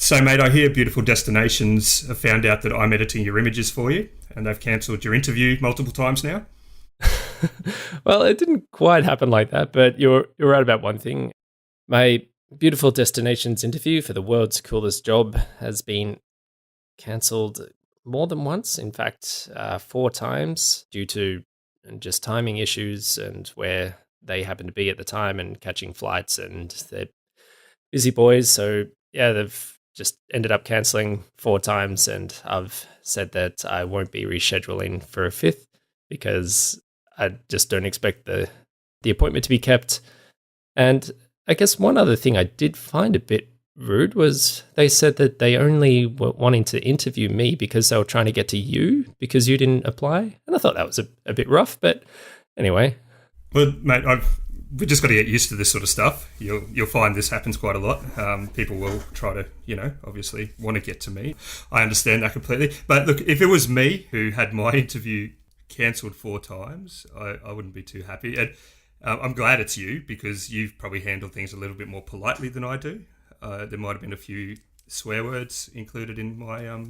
So, mate, I hear Beautiful Destinations have found out that I'm editing your images for you, and they've cancelled your interview multiple times now. Well, it didn't quite happen like that, but you're right about one thing. My Beautiful Destinations interview for the world's coolest job has been cancelled more than once. In fact, 4 times due to just timing issues and where they happen to be at the time and catching flights, and they're busy boys. So yeah, they've just ended up cancelling 4 times, and I've said that I won't be rescheduling for a 5th because I just don't expect the appointment to be kept. And I guess one other thing I did find a bit rude was they said that they only were wanting to interview me because they were trying to get to you because you didn't apply. And I thought that was a bit rough, but anyway. Well, mate, we've just got to get used to this sort of stuff. You'll find this happens quite a lot. People will try to, obviously want to get to me. I understand that completely. But look, if it was me who had my interview cancelled 4 times, I wouldn't be too happy. And I'm glad it's you because you've probably handled things a little bit more politely than I do. There might have been a few swear words included in my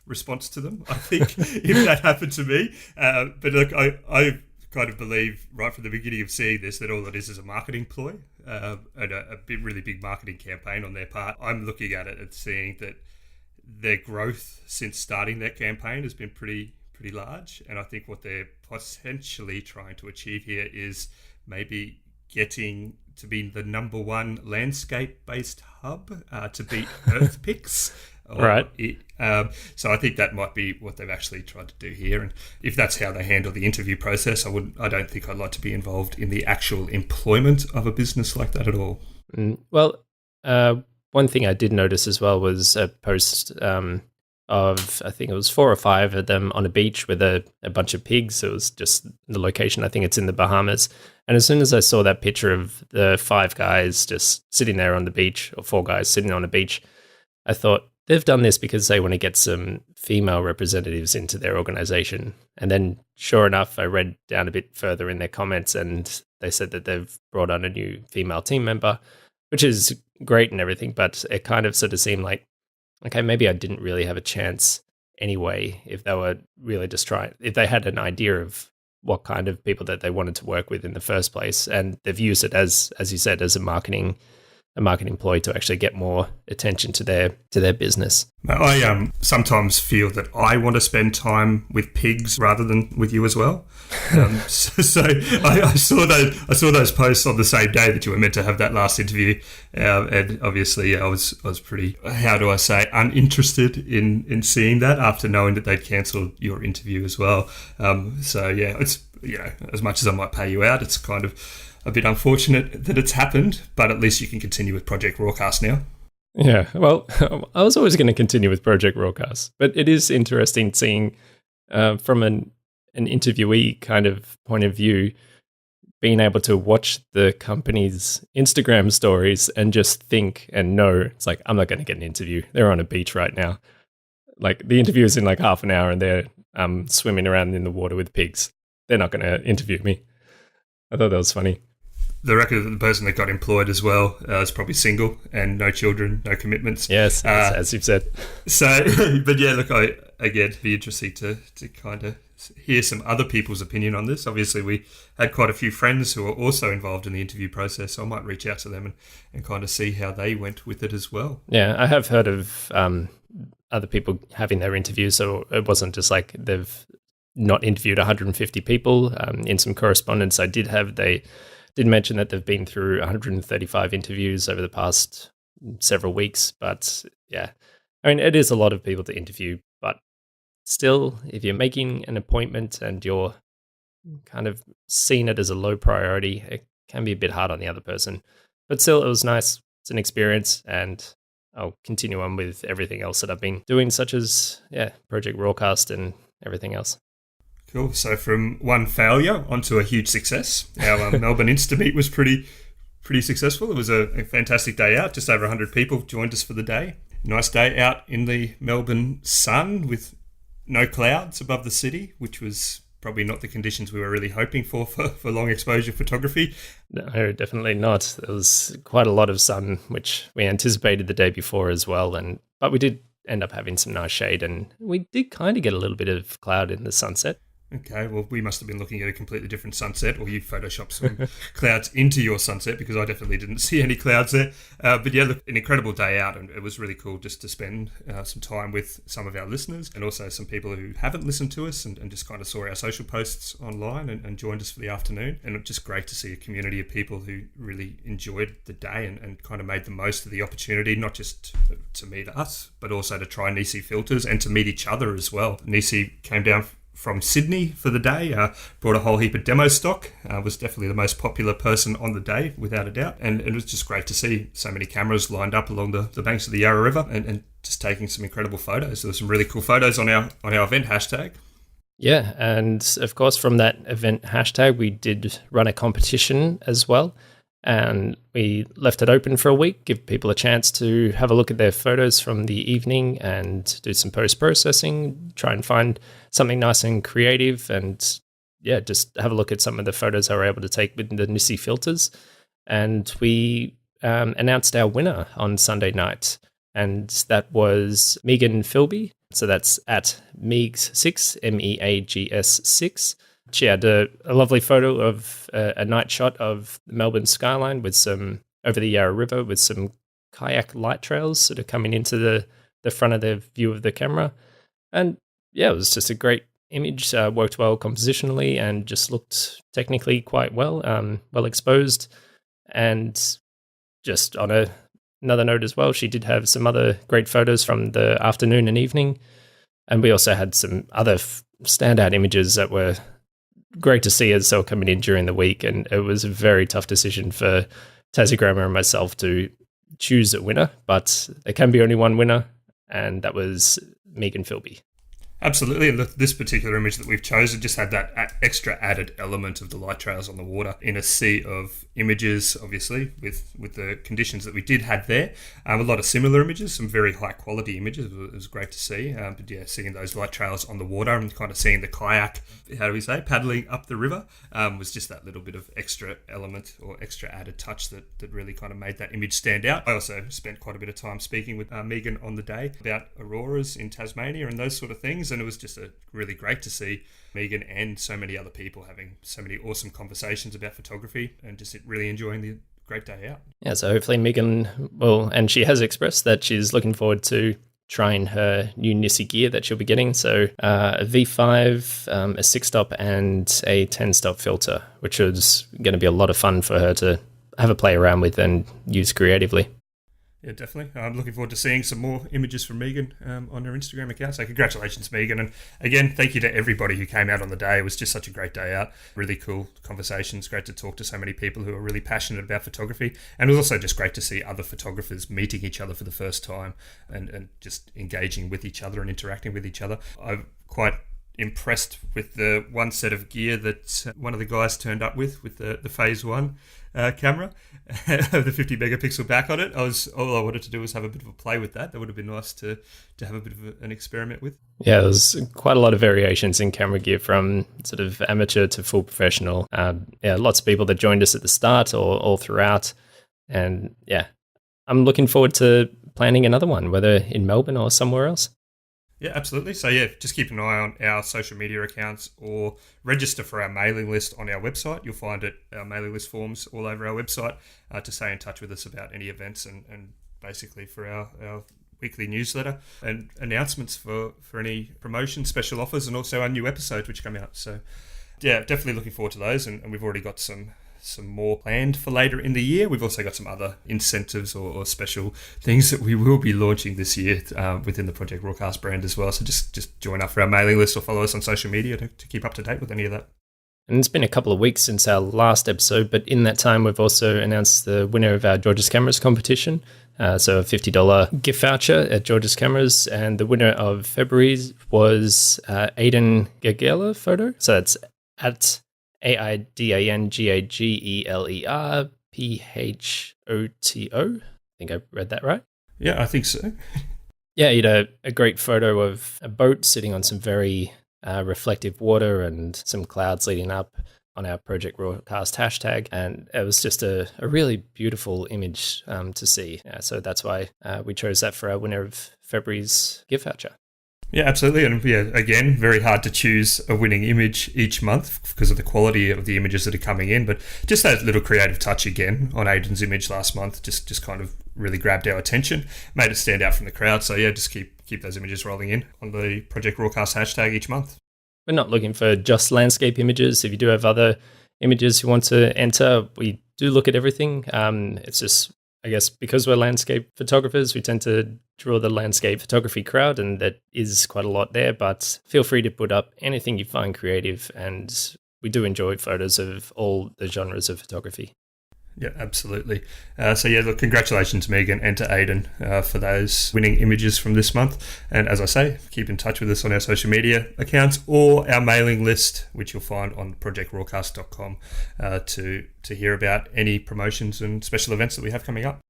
response to them, I think, if that happened to me. But look, I kind of believe right from the beginning of seeing this that all it is a marketing ploy and a really big marketing campaign on their part. I'm looking at it and seeing that their growth since starting that campaign has been pretty large, and I think what they're potentially trying to achieve here is maybe getting to be the number 1 landscape-based hub to beat Earthpix. Right. So I think that might be what they've actually tried to do here. And if that's how they handle the interview process, I don't think I'd like to be involved in the actual employment of a business like that at all. Well, one thing I did notice as well was a post of, I think it was 4 or 5 of them on a beach with a bunch of pigs. It was just the location. I think it's in the Bahamas. And as soon as I saw that picture of the 5 guys just sitting there on the beach, or 4 guys sitting on a beach, I thought they've done this because they want to get some female representatives into their organization. And then sure enough, I read down a bit further in their comments and they said that they've brought on a new female team member, which is great and everything, but it kind of sort of seemed like, okay, maybe I didn't really have a chance anyway if they were really just if they had an idea of what kind of people that they wanted to work with in the first place, and they've used it as you said, as a marketing ploy to actually get more attention to their business. I sometimes feel that I want to spend time with pigs rather than with you as well. So I saw those posts on the same day that you were meant to have that last interview, and obviously I was pretty, how do I say, uninterested in seeing that after knowing that they'd cancelled your interview as well. So yeah, it's as much as I might pay you out, it's kind of a bit unfortunate that it's happened, but at least you can continue with Project RAWcast now. Yeah, well, I was always going to continue with Project RAWcast, but it is interesting seeing from an interviewee kind of point of view, being able to watch the company's Instagram stories and just think and know, it's like, I'm not going to get an interview. They're on a beach right now. Like, the interview is in like half an hour and they're swimming around in the water with pigs. They're not going to interview me. I thought that was funny. The record that the person that got employed as well is probably single and no children, no commitments. Yes, as you've said. So, but yeah, look, it'd be interesting to kind of hear some other people's opinion on this. Obviously, we had quite a few friends who are also involved in the interview process, so I might reach out to them and kind of see how they went with it as well. Yeah, I have heard of other people having their interviews, so it wasn't just like they've not interviewed 150 people. In some correspondence I did have, they did mention that they've been through 135 interviews over the past several weeks. But yeah, I mean, it is a lot of people to interview, but still, if you're making an appointment and you're kind of seeing it as a low priority, it can be a bit hard on the other person. But still, it was nice. It's an experience, and I'll continue on with everything else that I've been doing, such as, Project RAWcast and everything else. Cool. So from one failure onto a huge success. Our Melbourne Instameet was pretty successful. It was a fantastic day out. Just over 100 people joined us for the day. Nice day out in the Melbourne sun with no clouds above the city, which was probably not the conditions we were really hoping for long exposure photography. No, definitely not. There was quite a lot of sun, which we anticipated the day before as well. But we did end up having some nice shade, and we did kind of get a little bit of cloud in the sunset. Okay, well, we must have been looking at a completely different sunset, or you photoshopped some clouds into your sunset, because I definitely didn't see any clouds there. But yeah, look, an incredible day out, and it was really cool just to spend some time with some of our listeners, and also some people who haven't listened to us and just kind of saw our social posts online and joined us for the afternoon. And it's just great to see a community of people who really enjoyed the day and kind of made the most of the opportunity, not just to meet us, but also to try Nisi filters and to meet each other as well. Nisi came down from Sydney for the day, brought a whole heap of demo stock, was definitely the most popular person on the day, without a doubt. And it was just great to see so many cameras lined up along the banks of the Yarra River and just taking some incredible photos. There were some really cool photos on our event hashtag. Yeah, and of course from that event hashtag, we did run a competition as well. And we left it open for a week, give people a chance to have a look at their photos from the evening and do some post-processing, try and find something nice and creative, and yeah, just have a look at some of the photos I were able to take with the Nisi filters. And we announced our winner on Sunday night, and that was Megan Philby. So that's at Meags6, Meags6. She had a lovely photo of a night shot of the Melbourne skyline with some over the Yarra River with some kayak light trails sort of coming into the front of the view of the camera. And yeah, it was just a great image, worked well compositionally and just looked technically quite well, well exposed. And just on another note as well, she did have some other great photos from the afternoon and evening. And we also had some other standout images that were great to see as they were coming in during the week. And it was a very tough decision for Tassie and myself to choose a winner, but there can be only one winner, and that was Megan Philby. Absolutely, and look, this particular image that we've chosen just had that extra added element of the light trails on the water in a sea of images, obviously, with the conditions that we did have there. A lot of similar images, some very high quality images. It was great to see. But yeah, seeing those light trails on the water and kind of seeing the kayak, how do we say, paddling up the river, was just that little bit of extra element or extra added touch that really kind of made that image stand out. I also spent quite a bit of time speaking with Megan on the day about auroras in Tasmania and those sort of things. And it was just really great to see Megan and so many other people having so many awesome conversations about photography and just really enjoying the great day out. Yeah, so hopefully Megan will, and she has expressed that she's looking forward to trying her new Nisi gear that she'll be getting. So a V5, a 6-stop and a 10-stop filter, which is going to be a lot of fun for her to have a play around with and use creatively. Yeah, definitely. I'm looking forward to seeing some more images from Megan on her Instagram account. So congratulations, Megan. And again, thank you to everybody who came out on the day. It was just such a great day out. Really cool conversations. Great to talk to so many people who are really passionate about photography. And it was also just great to see other photographers meeting each other for the first time and just engaging with each other and interacting with each other. I'm quite impressed with the one set of gear that one of the guys turned up with the Phase 1 camera, the 50 megapixel back on it. All I wanted to do was have a bit of a play with that. That would have been nice to have a bit of an experiment with. Yeah, there's quite a lot of variations in camera gear from sort of amateur to full professional. Yeah, lots of people that joined us at the start or all throughout. And yeah, I'm looking forward to planning another one, whether in Melbourne or somewhere else. Yeah, absolutely. So yeah, just keep an eye on our social media accounts or register for our mailing list on our website. You'll find our mailing list forms all over our website to stay in touch with us about any events and basically for our weekly newsletter and announcements for any promotion, special offers, and also our new episodes which come out. So yeah, definitely looking forward to those, and we've already got some more planned for later in the year. We've also got some other incentives or special things that we will be launching this year within the Project RAWcast brand as well. So just join up for our mailing list or follow us on social media to keep up to date with any of that. And it's been a couple of weeks since our last episode, but in that time we've also announced the winner of our George's Cameras competition. So a $50 gift voucher at George's Cameras, and the winner of February was Aidan Gagela photo. So that's at AIDANGAGELERPHOTO. I think I read that right. Yeah, I think so. Yeah, he had a great photo of a boat sitting on some very reflective water and some clouds leading up on our Project RAWcast hashtag. And it was just a really beautiful image to see. So that's why we chose that for our winner of February's gift voucher. Yeah, absolutely. And yeah, again, very hard to choose a winning image each month because of the quality of the images that are coming in. But just that little creative touch again on Aidan's image last month just kind of really grabbed our attention, made it stand out from the crowd. So yeah, just keep those images rolling in on the Project RAWcast hashtag each month. We're not looking for just landscape images. If you do have other images you want to enter, we do look at everything. It's just, I guess, because we're landscape photographers, we tend to draw the landscape photography crowd, and that is quite a lot there. But feel free to put up anything you find creative, and we do enjoy photos of all the genres of photography. Yeah, absolutely. So yeah, look, congratulations, Megan, and to Aidan for those winning images from this month. And as I say, keep in touch with us on our social media accounts or our mailing list, which you'll find on projectrawcast.com to hear about any promotions and special events that we have coming up.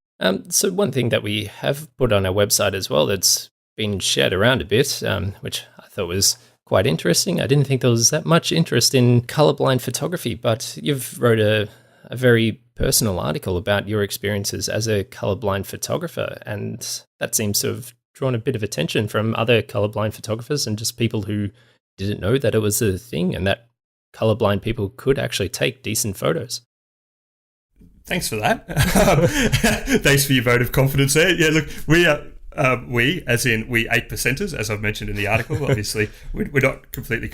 So one thing that we have put on our website as well that's been shared around a bit, which I thought was quite interesting. I didn't think there was that much interest in colorblind photography, but you've wrote a very personal article about your experiences as a colorblind photographer, and that seems to have drawn a bit of attention from other colorblind photographers and just people who didn't know that it was a thing and that colorblind people could actually take decent photos. Thanks for that. Thanks for your vote of confidence there. Yeah, look, we 8%ers, as I've mentioned in the article, obviously, we're not completely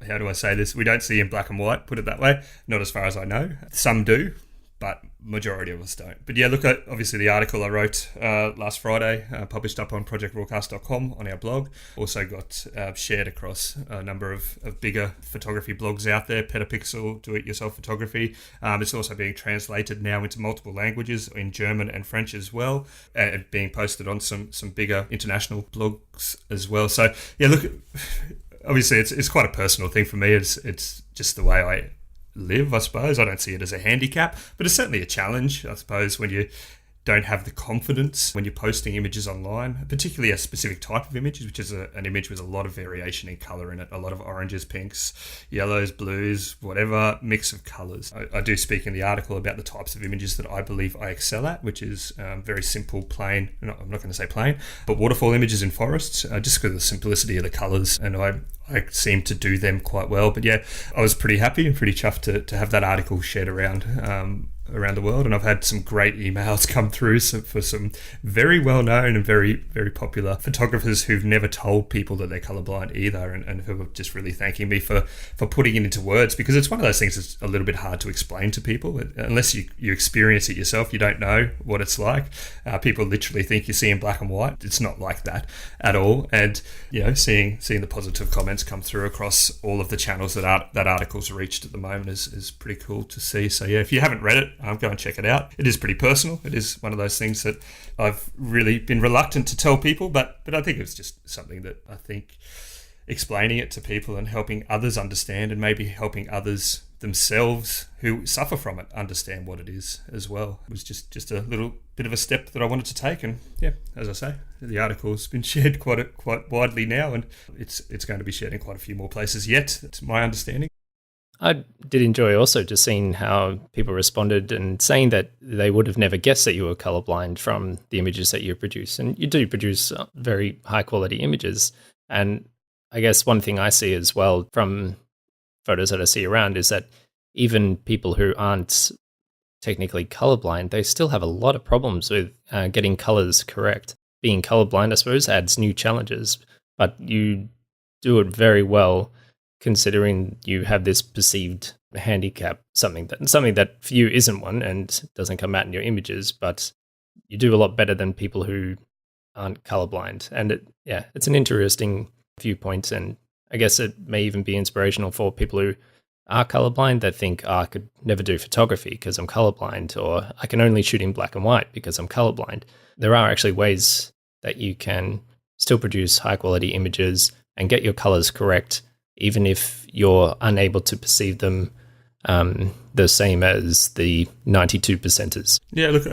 how do I say this? We don't see in black and white, put it that way. Not as far as I know. Some do, but majority of us don't. But yeah, look at obviously the article I wrote last Friday, published up on projectrawcast.com on our blog. Also got shared across a number of bigger photography blogs out there, Petapixel, do-it-yourself photography. It's also being translated now into multiple languages, in German and French as well, and being posted on some bigger international blogs as well. So yeah, look, obviously it's quite a personal thing for me. It's just the way I live, I suppose. I don't see it as a handicap, but it's certainly a challenge, I suppose, when you don't have the confidence when you're posting images online, particularly a specific type of image, which is an image with a lot of variation in colour in it, a lot of oranges, pinks, yellows, blues, whatever mix of colours. I do speak in the article about the types of images that I believe I excel at, which is very simple, plain, I'm not going to say plain, but waterfall images in forests, just because of the simplicity of the colours, and I seem to do them quite well. But yeah, I was pretty happy and pretty chuffed to have that article shared around the world, and I've had some great emails come through for some very well-known and very, very popular photographers who've never told people that they're colorblind either, and who are just really thanking me for putting it into words, because it's one of those things that's a little bit hard to explain to people. Unless you experience it yourself, you don't know what it's like. People literally think you see in black and white. It's not like that at all. And seeing the positive comments come through across all of the channels that article's reached at the moment is pretty cool to see. So yeah, if you haven't read it, go and check it out. It is pretty personal. It is one of those things that I've really been reluctant to tell people, but I think it's just something that I think explaining it to people and helping others understand, and maybe helping others themselves who suffer from it understand what it is as well. It was just a little bit of a step that I wanted to take, and yeah, as I say, the article's been shared quite widely now, and it's going to be shared in quite a few more places yet. It's my understanding. I did enjoy also just seeing how people responded and saying that they would have never guessed that you were colorblind from the images that you produce. And you do produce very high quality images. And I guess one thing I see as well from photos that I see around is that even people who aren't technically colorblind, they still have a lot of problems with getting colors correct. Being colorblind, I suppose, adds new challenges, but you do it very well, considering you have this perceived handicap, something that for you isn't one and doesn't come out in your images, but you do a lot better than people who aren't colorblind. And it's an interesting viewpoint, and I guess it may even be inspirational for people who are colorblind that think, I could never do photography because I'm colorblind, or I can only shoot in black and white because I'm colorblind. There are actually ways that you can still produce high quality images and get your colors correct, even if you're unable to perceive them the same as the 92 percenters. Yeah, look,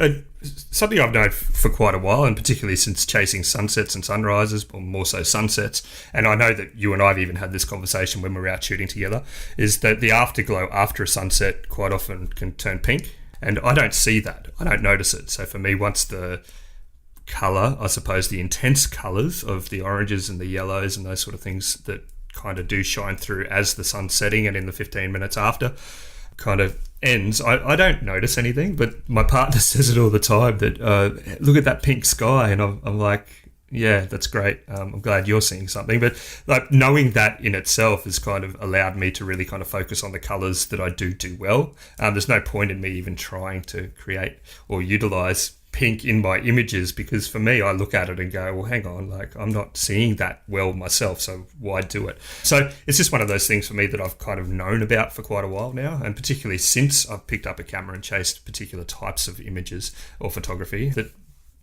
something I've known for quite a while, and particularly since chasing sunsets and sunrises, or more so sunsets, and I know that you and I have even had this conversation when we were out shooting together, is that the afterglow after a sunset quite often can turn pink, and I don't see that. I don't notice it. So for me, once the colour, I suppose the intense colours of the oranges and the yellows and those sort of things that kind of do shine through as the sun's setting and in the 15 minutes after kind of ends, I don't notice anything. But my partner says it all the time that look at that pink sky, and I'm like, yeah, that's great. I'm glad you're seeing something. But like knowing that in itself has kind of allowed me to really kind of focus on the colours that I do well. There's no point in me even trying to create or utilise pink in my images, because for me, I look at it and go, well, hang on, like I'm not seeing that well myself, so why do it? So it's just one of those things for me that I've kind of known about for quite a while now, and particularly since I've picked up a camera and chased particular types of images or photography, that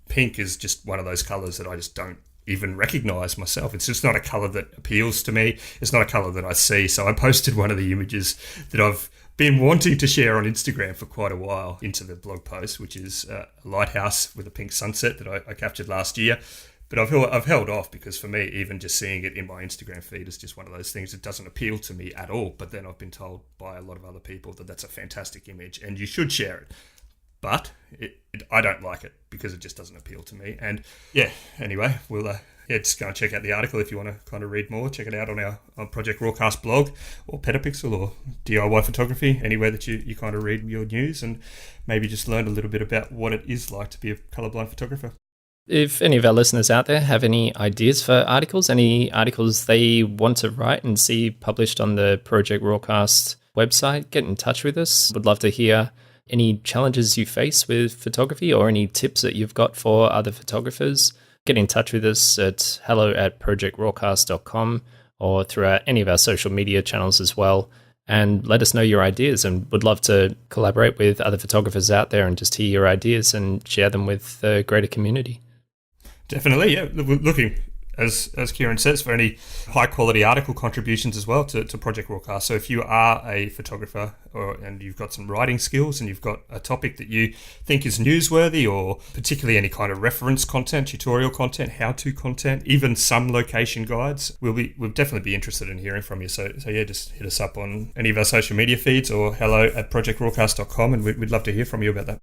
pink is just one of those colours that I just don't even recognise myself. It's just not a colour that appeals to me. It's not a colour that I see. So I posted one of the images that I've been wanting to share on Instagram for quite a while into the blog post, which is a lighthouse with a pink sunset that I captured last year. But I've held off because for me, even just seeing it in my Instagram feed is just one of those things that doesn't appeal to me at all. But then I've been told by a lot of other people that that's a fantastic image and you should share it. But I don't like it because it just doesn't appeal to me. And yeah, anyway, we'll just go and check out the article if you want to kind of read more. Check it out on our Project RAWcast blog, or Petapixel, or DIY Photography, anywhere that you kind of read your news and maybe just learn a little bit about what it is like to be a colourblind photographer. If any of our listeners out there have any ideas for articles, any articles they want to write and see published on the Project RAWcast website, get in touch with us. Would love to hear any challenges you face with photography or any tips that you've got for other photographers. Get in touch with us at hello@projectrawcast.com or through any of our social media channels as well, and let us know your ideas, and would love to collaborate with other photographers out there and just hear your ideas and share them with the greater community. Definitely, yeah. Looking, as Kieran says, for any high-quality article contributions as well to Project RAWcast. So if you are a photographer and you've got some writing skills and you've got a topic that you think is newsworthy, or particularly any kind of reference content, tutorial content, how-to content, even some location guides, we'll definitely be interested in hearing from you. So yeah, just hit us up on any of our social media feeds or hello@projectrawcast.com, and we'd love to hear from you about that.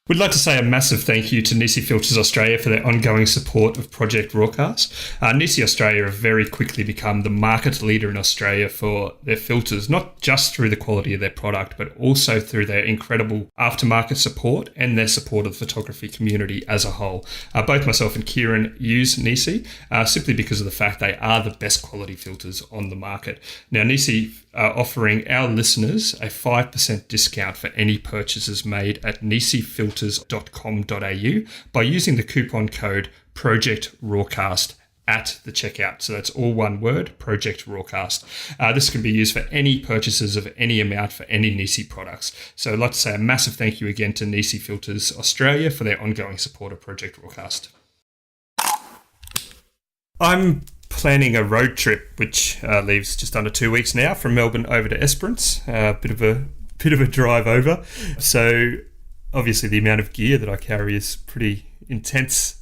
We'd like to say a massive thank you to Nisi Filters Australia for their ongoing support of Project RAWcast. Nisi Australia have very quickly become the market leader in Australia for their filters, not just through the quality of their product, but also through their incredible aftermarket support and their support of the photography community as a whole. Both myself and Kieran use Nisi simply because of the fact they are the best quality filters on the market. Now, Nisi are offering our listeners a 5% discount for any purchases made at nisifilters.com.au by using the coupon code Project RAWcast at the checkout. So that's all one word, Project RAWcast. This can be used for any purchases of any amount for any Nisi products. So I'd like to say a massive thank you again to Nisi Filters Australia for their ongoing support of Project RAWcast. I'm planning a road trip which leaves just under 2 weeks now from Melbourne over to Esperance. Bit of a drive over. So obviously the amount of gear that I carry is pretty intense,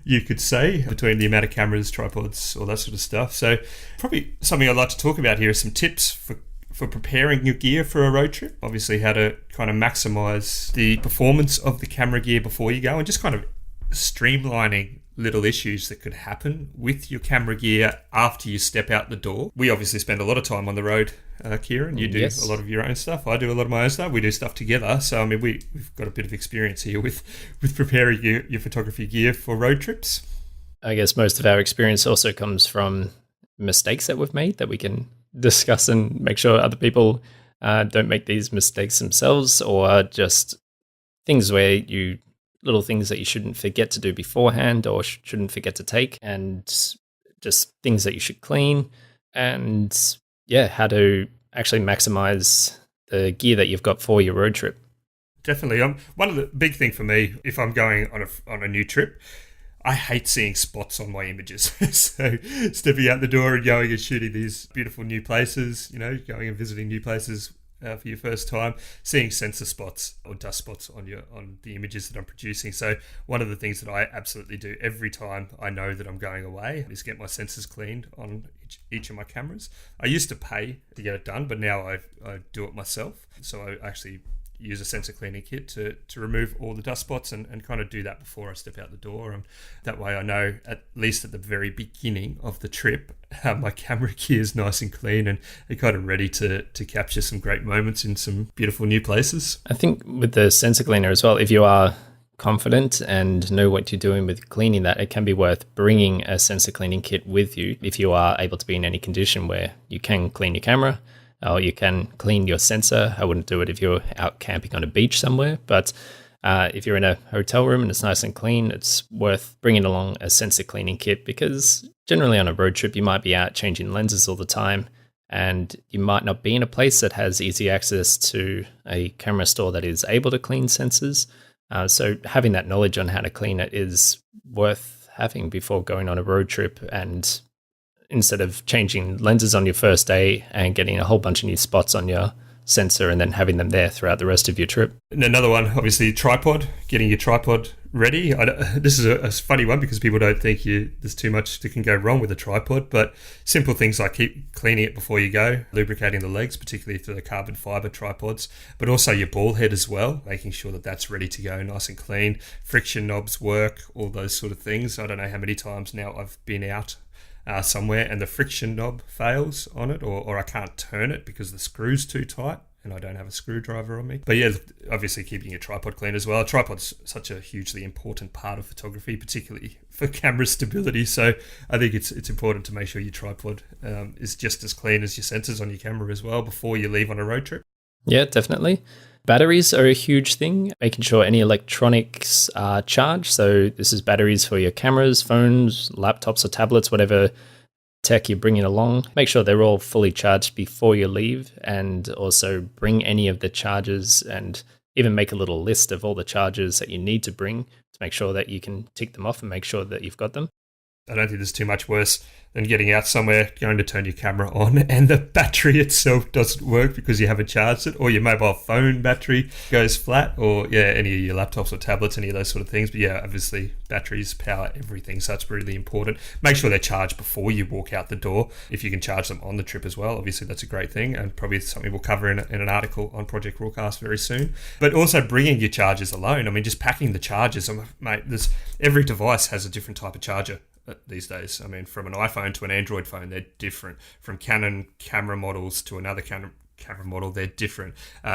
you could say, between the amount of cameras, tripods, all that sort of stuff. So probably something I'd like to talk about here is some tips for preparing your gear for a road trip. Obviously how to kind of maximize the performance of the camera gear before you go, and just kind of streamlining little issues that could happen with your camera gear after you step out the door. We obviously spend a lot of time on the road, Kieran. You do a lot of your own stuff. I do a lot of my own stuff. We do stuff together. So, I mean, we've got a bit of experience here with preparing your photography gear for road trips. I guess most of our experience also comes from mistakes that we've made that we can discuss and make sure other people don't make these mistakes themselves, or just things where little things that you shouldn't forget to do beforehand or shouldn't forget to take, and just things that you should clean, and how to actually maximize the gear that you've got for your road trip. Definitely. One of the big thing for me, if I'm going on a new trip, I hate seeing spots on my images. So stepping out the door and going and shooting these beautiful new places, going and visiting new places for your first time, seeing sensor spots or dust spots on the images that I'm producing. So one of the things that I absolutely do every time I know that I'm going away is get my sensors cleaned on each of my cameras. I used to pay to get it done, but now I do it myself. So I actually use a sensor cleaning kit to remove all the dust spots and kind of do that before I step out the door. And that way I know, at least at the very beginning of the trip, my camera gear is nice and clean and kind of ready to capture some great moments in some beautiful new places. I think with the sensor cleaner as well, if you are confident and know what you're doing with cleaning that, it can be worth bringing a sensor cleaning kit with you if you are able to be in any condition where you can clean your camera or you can clean your sensor. I wouldn't do it if you're out camping on a beach somewhere, but if you're in a hotel room and it's nice and clean, it's worth bringing along a sensor cleaning kit, because generally on a road trip, you might be out changing lenses all the time and you might not be in a place that has easy access to a camera store that is able to clean sensors. So having that knowledge on how to clean it is worth having before going on a road trip, and instead of changing lenses on your first day and getting a whole bunch of new spots on your sensor and then having them there throughout the rest of your trip. And another one, obviously, tripod, getting your tripod ready. This is a funny one because people don't think there's too much that can go wrong with a tripod, but simple things like keep cleaning it before you go, lubricating the legs, particularly for the carbon fiber tripods, but also your ball head as well, making sure that that's ready to go, nice and clean. Friction knobs work, all those sort of things. I don't know how many times now I've been out somewhere and the friction knob fails on it, or I can't turn it because the screw's too tight and I don't have a screwdriver on me. But yeah, obviously keeping your tripod clean as well. A tripod's such a hugely important part of photography, particularly for camera stability. So I think it's important to make sure your tripod is just as clean as your sensors on your camera as well before you leave on a road trip. Yeah, definitely. Batteries are a huge thing, making sure any electronics are charged. So this is batteries for your cameras, phones, laptops or tablets, whatever tech you're bringing along. Make sure they're all fully charged before you leave, and also bring any of the chargers, and even make a little list of all the chargers that you need to bring to make sure that you can tick them off and make sure that you've got them. I don't think there's too much worse than getting out somewhere, going to turn your camera on and the battery itself doesn't work because you haven't charged it, or your mobile phone battery goes flat, or any of your laptops or tablets, any of those sort of things. But yeah, obviously batteries power everything, so it's really important. Make sure they're charged before you walk out the door. If you can charge them on the trip as well, obviously that's a great thing, and probably something we'll cover in an article on Project RAWcast very soon. But also bringing your chargers alone. I mean, just packing the chargers. Mate, every device has a different type of charger these days. I mean, from an iPhone to an Android phone, they're different. From Canon camera models to another Canon camera model, they're different.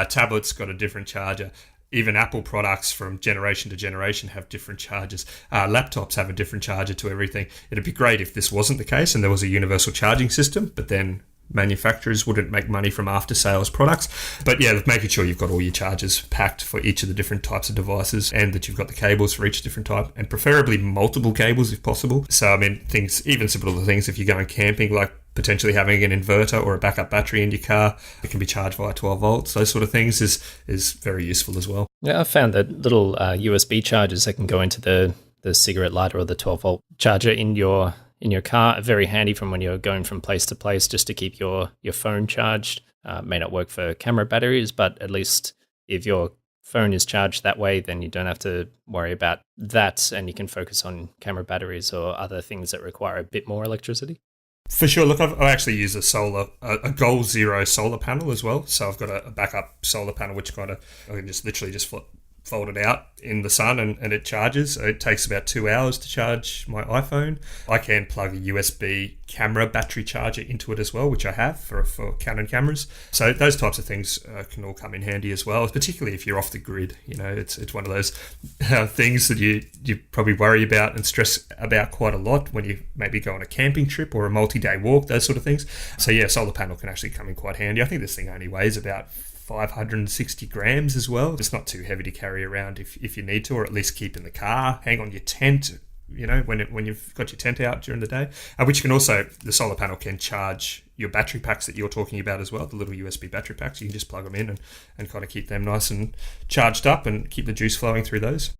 Tablets got a different charger. Even Apple products from generation to generation have different chargers. Laptops have a different charger to everything. It'd be great if this wasn't the case and there was a universal charging system, but then manufacturers wouldn't make money from after sales products. But yeah, making sure you've got all your chargers packed for each of the different types of devices, and that you've got the cables for each different type, and preferably multiple cables if possible. So I mean, things, even simple things, if you're going camping, like potentially having an inverter or a backup battery in your car that can be charged via 12 volts, those sort of things is very useful as well. Yeah, I found that little USB chargers that can go into the cigarette lighter or the 12 volt charger in your car are very handy from when you're going from place to place, just to keep your phone charged. May not work for camera batteries, but at least if your phone is charged that way, then you don't have to worry about that, and you can focus on camera batteries or other things that require a bit more electricity. For sure. Look, I actually use a Goal Zero solar panel as well. So I've got a backup solar panel which I can just literally just fold it out in the sun and it charges. It takes about 2 hours to charge my iPhone. I can plug a USB camera battery charger into it as well, which I have for Canon cameras. So those types of things can all come in handy as well, particularly if you're off the grid. It's one of those things that you probably worry about and stress about quite a lot when you maybe go on a camping trip or a multi-day walk, those sort of things. So yeah, solar panel can actually come in quite handy. I think this thing only weighs about 560 grams as well. It's not too heavy to carry around if you need to, or at least keep in the car, hang on your tent, when you've got your tent out during the day. Which can also, the solar panel can charge your battery packs that you're talking about as well, the little USB battery packs. You can just plug them in and kind of keep them nice and charged up and keep the juice flowing through those.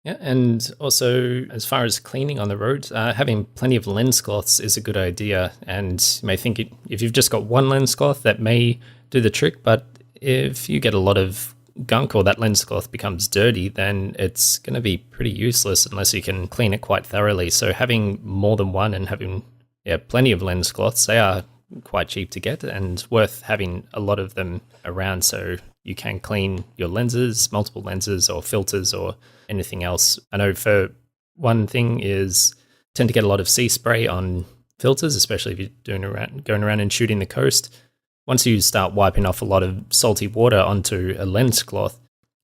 Yeah, and also as far as cleaning on the road, having plenty of lens cloths is a good idea. And you may think if you've just got one lens cloth, that may do the trick. But if you get a lot of gunk or that lens cloth becomes dirty, then it's going to be pretty useless unless you can clean it quite thoroughly. So having more than one and having plenty of lens cloths, they are quite cheap to get and worth having a lot of them around so you can clean your lenses, multiple lenses or filters or anything else. I know for one thing is tend to get a lot of sea spray on filters, especially if you're going around and shooting the coast. Once you start wiping off a lot of salty water onto a lens cloth,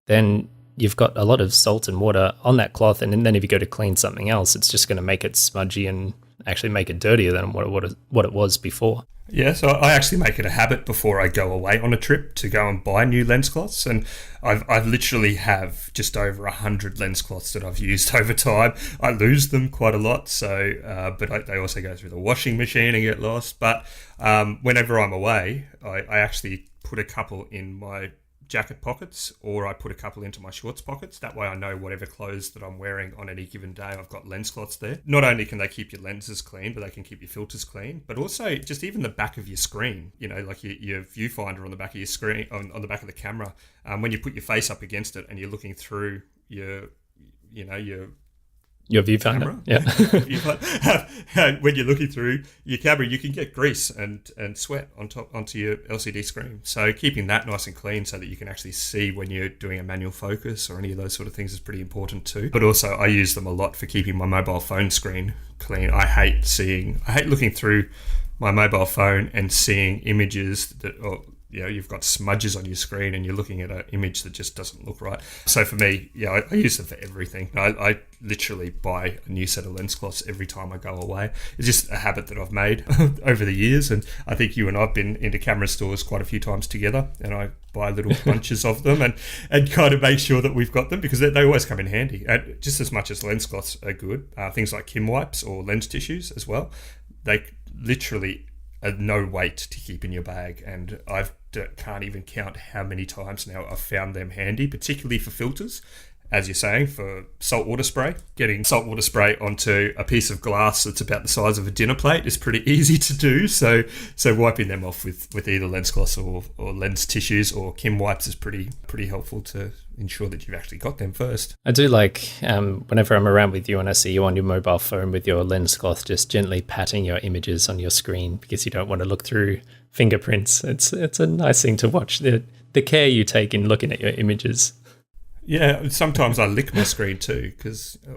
then you've got a lot of salt and water on that cloth, and then if you go to clean something else, it's just going to make it smudgy and actually make it dirtier than what it was before. Yeah, so I actually make it a habit before I go away on a trip to go and buy new lens cloths, and I've literally have just over 100 lens cloths that I've used over time. I lose them quite a lot, so they also go through the washing machine and get lost. But whenever I'm away, I actually put a couple in my jacket pockets, or I put a couple into my shorts pockets. That way I know whatever clothes that I'm wearing on any given day, I've got lens cloths there. Not only can they keep your lenses clean, but they can keep your filters clean, but also just even the back of your screen, like your viewfinder on the back of your screen, on the back of the camera, when you put your face up against it and you're looking through your viewfinder, when you're looking through your camera, you can get grease and sweat onto your LCD screen. So keeping that nice and clean so that you can actually see when you're doing a manual focus or any of those sort of things is pretty important too. But also I use them a lot for keeping my mobile phone screen clean. I hate looking through my mobile phone and seeing images that you've got smudges on your screen and you're looking at an image that just doesn't look right. So for me, I use them for everything. I literally buy a new set of lens cloths every time I go away. It's just a habit that I've made over the years, and I think you and I have been into camera stores quite a few times together, and I buy little bunches of them and kind of make sure that we've got them because they always come in handy. And just as much as lens cloths are good, things like Kim wipes or lens tissues as well, they literally no weight to keep in your bag, and can't even count how many times now I've found them handy, particularly for filters. As you're saying, for saltwater spray, getting saltwater spray onto a piece of glass that's about the size of a dinner plate is pretty easy to do. So wiping them off with either lens cloths or lens tissues or Kim wipes is pretty helpful to ensure that you've actually got them first. I do like whenever I'm around with you and I see you on your mobile phone with your lens cloth, just gently patting your images on your screen because you don't want to look through fingerprints. It's a nice thing to watch, the care you take in looking at your images. Yeah, sometimes I lick my screen too,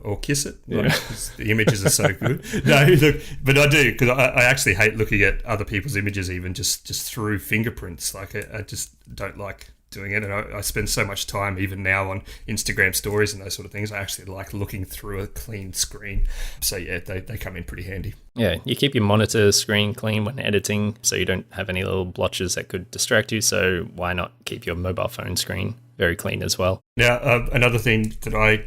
or kiss it, because the images are so good. No, look, but I do, because I actually hate looking at other people's images, even just through fingerprints. Like I just don't like doing it, and I spend so much time even now on Instagram stories and those sort of things. I actually like looking through a clean screen. So yeah, they come in pretty handy. Yeah, you keep your monitor screen clean when editing, so you don't have any little blotches that could distract you. So why not keep your mobile phone screen very clean as well? Now, another thing that I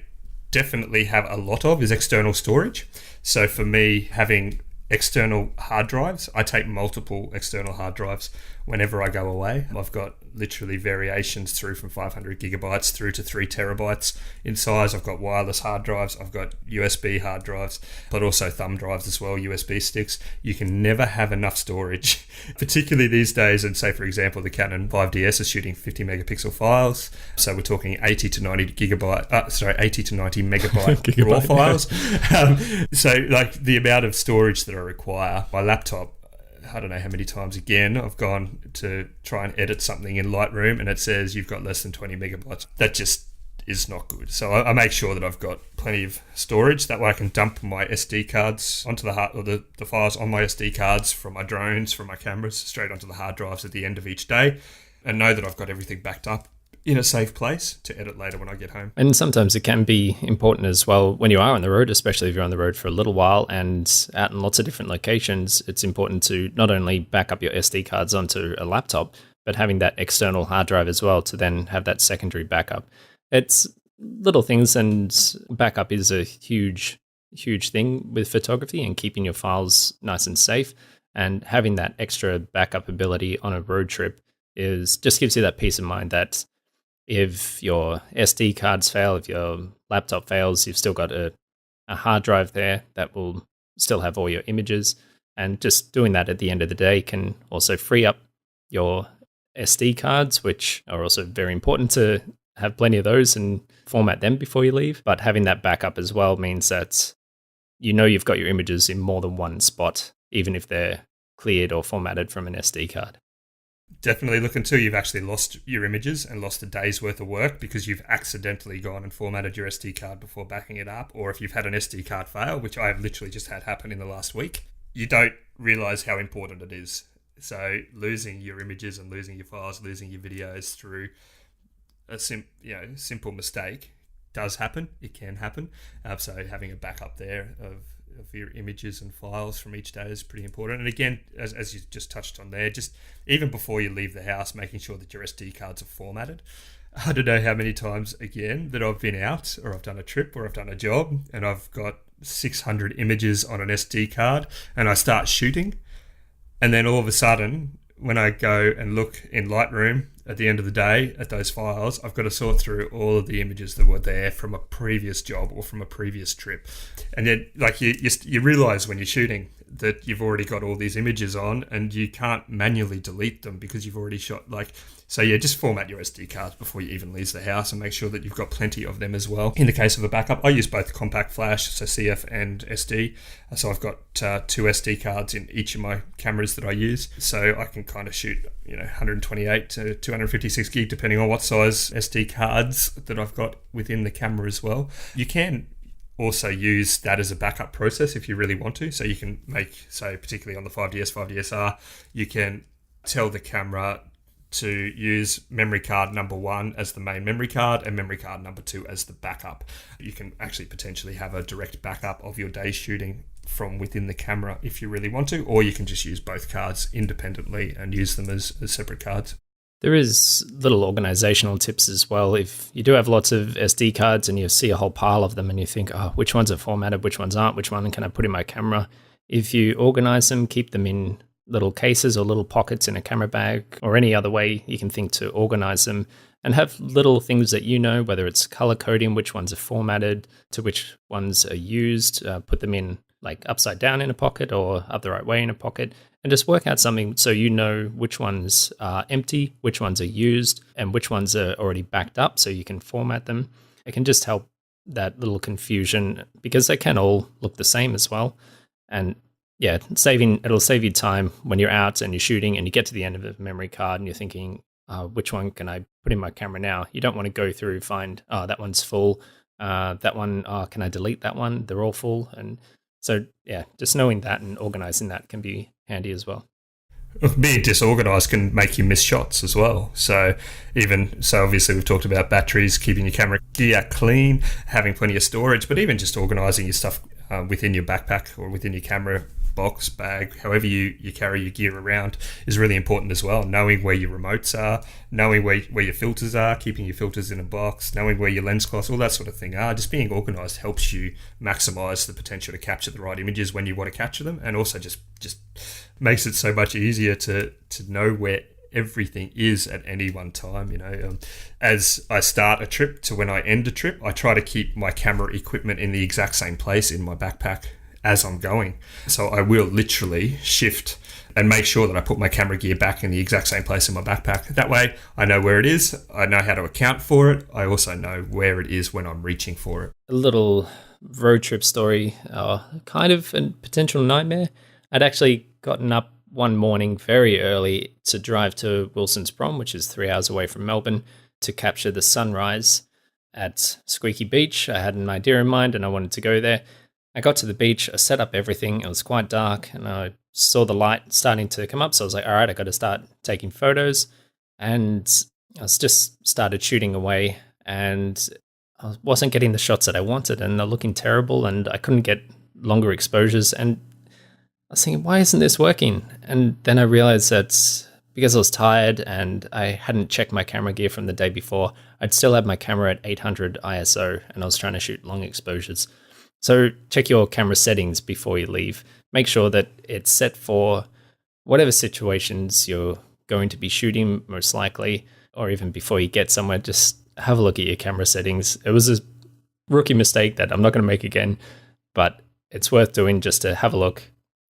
definitely have a lot of is external storage. So for me, having external hard drives, I take multiple external hard drives whenever I go away. I've got literally variations through from 500 gigabytes through to 3 terabytes in size. I've got wireless hard drives, I've got USB hard drives, but also thumb drives as well, USB sticks. You can never have enough storage, particularly these days. And say, for example, the Canon 5DS is shooting 50 megapixel files. So we're talking 80 to 90 megabyte raw files. So like the amount of storage that I require, my laptop, I don't know how many times again I've gone to try and edit something in Lightroom and it says you've got less than 20 megabytes. That just is not good. So I make sure that I've got plenty of storage. That way I can dump my SD cards onto the the files on my SD cards from my drones, from my cameras, straight onto the hard drives at the end of each day, and know that I've got everything backed up in a safe place to edit later when I get home. And sometimes it can be important as well when you are on the road, especially if you're on the road for a little while and out in lots of different locations. It's important to not only back up your SD cards onto a laptop, but having that external hard drive as well to then have that secondary backup. It's little things, and backup is a huge thing with photography and keeping your files nice and safe. And having that extra backup ability on a road trip just gives you that peace of mind that If your SD cards fail, if your laptop fails, you've still got a hard drive there that will still have all your images. And just doing that at the end of the day can also free up your SD cards, which are also very important to have plenty of those and format them before you leave. But having that backup as well means that you've got your images in more than one spot, even if they're cleared or formatted from an SD card. Definitely look until you've actually lost your images and lost a day's worth of work because you've accidentally gone and formatted your SD card before backing it up, or if you've had an SD card fail, which I have literally just had happen in the last week, you don't realize how important it is. So losing your images and losing your files, losing your videos through a simple mistake does happen. It can happen. So having a backup there of your images and files from each day is pretty important. And again, as you just touched on there, just even before you leave the house, making sure that your SD cards are formatted. I don't know how many times, again, that I've been out or I've done a trip or I've done a job and I've got 600 images on an SD card and I start shooting. And then all of a sudden, when I go and look in Lightroom at the end of the day at those files, I've got to sort through all of the images that were there from a previous job or from a previous trip. And then you realize when you're shooting that you've already got all these images on and you can't manually delete them because you've already shot just format your SD cards before you even leave the house and make sure that you've got plenty of them as well. In the case of a backup, I use both compact flash, so CF and SD. So I've got 2 SD cards in each of my cameras that I use. So I can kind of shoot 128 to 256 gig depending on what size SD cards that I've got within the camera as well. You can also use that as a backup process if you really want to. So you can particularly on the 5DS, 5DSR, you can tell the camera to use memory card number 1 as the main memory card and memory card number 2 as the backup. You can actually potentially have a direct backup of your day's shooting from within the camera if you really want to, or you can just use both cards independently and use them as separate cards. There is little organizational tips as well. If you do have lots of SD cards and you see a whole pile of them and you think, which ones are formatted, which ones aren't, which one can I put in my camera? If you organize them, keep them in little cases or little pockets in a camera bag or any other way you can think to organize them, and have little things that whether it's color coding, which ones are formatted to which ones are used, put them in upside down in a pocket or up the right way in a pocket, and just work out something so which ones are empty, which ones are used, and which ones are already backed up so you can format them. It can just help that little confusion because they can all look the same as well. And yeah, it'll save you time when you're out and you're shooting and you get to the end of the memory card and you're thinking, which one can I put in my camera now? You don't want to go through, find, that one's full. That one, can I delete that one? They're all full. And so, yeah, just knowing that and organizing that can be handy as well. Being disorganized can make you miss shots as well. So obviously we've talked about batteries, keeping your camera gear clean, having plenty of storage, but even just organizing your stuff within your backpack or within your camera box, bag, however you carry your gear around is really important as well. Knowing where your remotes are, knowing where your filters are, keeping your filters in a box, knowing where your lens cloths, all that sort of thing are. Just being organized helps you maximize the potential to capture the right images when you want to capture them, and also just makes it so much easier to know where everything is at any one time. As I start a trip to when I end a trip, I try to keep my camera equipment in the exact same place in my backpack as I'm going. So I will literally shift and make sure that I put my camera gear back in the exact same place in my backpack. That way I know where it is, I know how to account for it, I also know where it is when I'm reaching for it. A little road trip story, kind of a potential nightmare. I'd actually gotten up one morning very early to drive to Wilson's Prom, which is 3 hours away from Melbourne, to capture the sunrise at Squeaky Beach. I had an idea in mind and I wanted to go there. I got to the beach, I set up everything, it was quite dark, and I saw the light starting to come up, so I was like, all right, I got to start taking photos, and I just started shooting away, and I wasn't getting the shots that I wanted, and they're looking terrible, and I couldn't get longer exposures, and I was thinking, why isn't this working? And then I realized that because I was tired and I hadn't checked my camera gear from the day before, I'd still had my camera at 800 ISO, and I was trying to shoot long exposures. So check your camera settings before you leave. Make sure that it's set for whatever situations you're going to be shooting most likely. or even before you get somewhere, just have a look at your camera settings. It was a rookie mistake that I'm not going to make again, but it's worth doing just to have a look.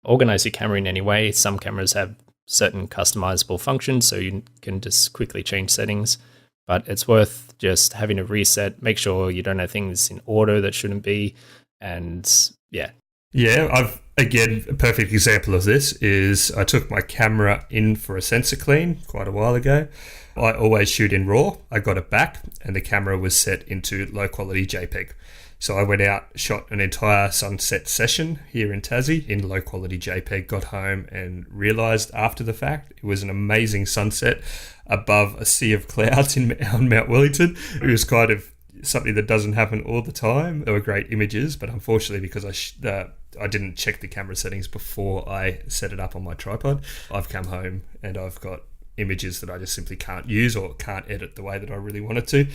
Organize your camera in any way. Some cameras have certain customizable functions, so you can just quickly change settings, but it's worth just having a reset. Make sure you don't have things in order that shouldn't be, and yeah. Yeah, again, a perfect example of this is I took my camera in for a sensor clean quite a while ago. I always shoot in RAW. I got it back and the camera was set into low quality JPEG. So I went out, shot an entire sunset session here in Tassie in low quality JPEG, got home and realised after the fact it was an amazing sunset above a sea of clouds on Mount Wellington. It was kind of something that doesn't happen all the time. They were great images, but unfortunately because I didn't check the camera settings before I set it up on my tripod, I've come home and I've got images that I just simply can't use or can't edit the way that I really wanted to.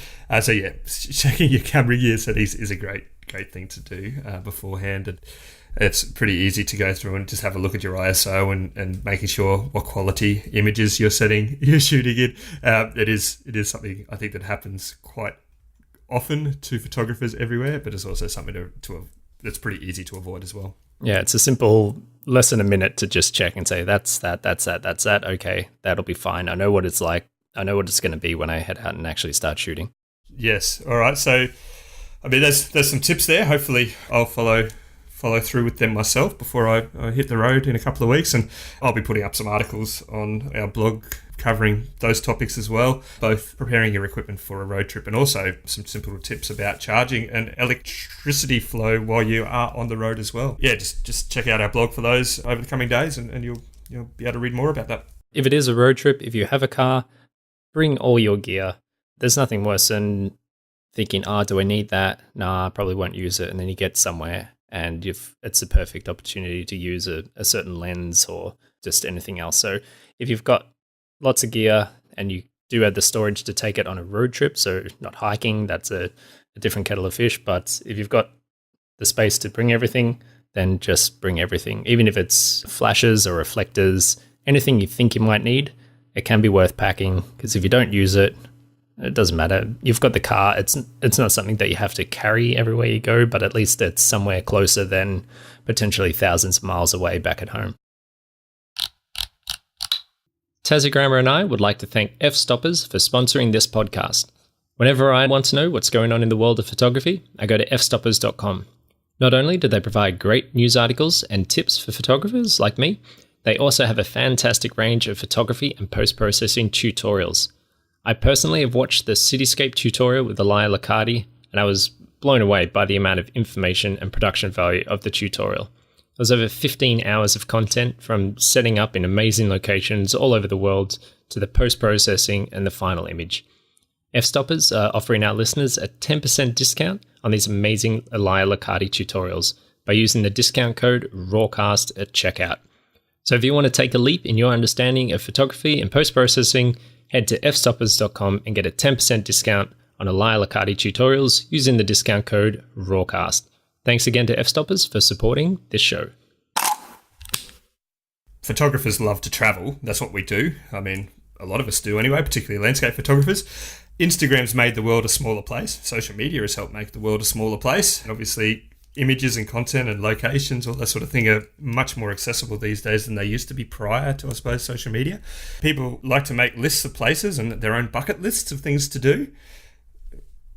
So yeah, checking your camera gear settings is a great thing to do beforehand. And it's pretty easy to go through and just have a look at your ISO and making sure what quality images you're shooting in. It is something I think that happens quite often to photographers everywhere, but it's also something that's pretty easy to avoid as well. Yeah, it's a simple less than a minute to just check and say, that's that. Okay, that'll be fine. I know what it's like. I know what it's going to be when I head out and actually start shooting. Yes. All right. So, I mean, there's some tips there. Hopefully I'll follow through with them myself before I hit the road in a couple of weeks. And I'll be putting up some articles on our blog covering those topics as well, both preparing your equipment for a road trip and also some simple tips about charging and electricity flow while you are on the road as well. Yeah, just check out our blog for those over the coming days and you'll be able to read more about that. If it is a road trip, if you have a car, bring all your gear. There's nothing worse than thinking, do I need that? Nah, I probably won't use it. And then you get somewhere and it's a perfect opportunity to use a certain lens or just anything else. So if you've got lots of gear and you do have the storage to take it on a road trip, so not hiking, that's a different kettle of fish. But if you've got the space to bring everything, then just bring everything. Even if it's flashes or reflectors, anything you think you might need, it can be worth packing, because if you don't use it, it doesn't matter. You've got the car. It's not something that you have to carry everywhere you go, but at least it's somewhere closer than potentially thousands of miles away back at home. Tassie Grammar and I would like to thank F-Stoppers for sponsoring this podcast. Whenever I want to know what's going on in the world of photography, I go to fstoppers.com. Not only do they provide great news articles and tips for photographers like me, they also have a fantastic range of photography and post-processing tutorials. I personally have watched the Cityscape tutorial with Elia Liccardi, and I was blown away by the amount of information and production value of the tutorial. There's over 15 hours of content, from setting up in amazing locations all over the world to the post-processing and the final image. F-Stoppers are offering our listeners a 10% discount on these amazing Elia Liccardi tutorials by using the discount code RAWcast at checkout. So if you want to take a leap in your understanding of photography and post-processing, head to fstoppers.com and get a 10% discount on Elia Liccardi tutorials using the discount code RAWcast. Thanks again to F-Stoppers for supporting this show. Photographers love to travel. That's what we do. I mean, a lot of us do anyway, particularly landscape photographers. Instagram's made the world a smaller place. Social media has helped make the world a smaller place. And obviously, images and content and locations, all that sort of thing, are much more accessible these days than they used to be prior to, I suppose, social media. People like to make lists of places and their own bucket lists of things to do.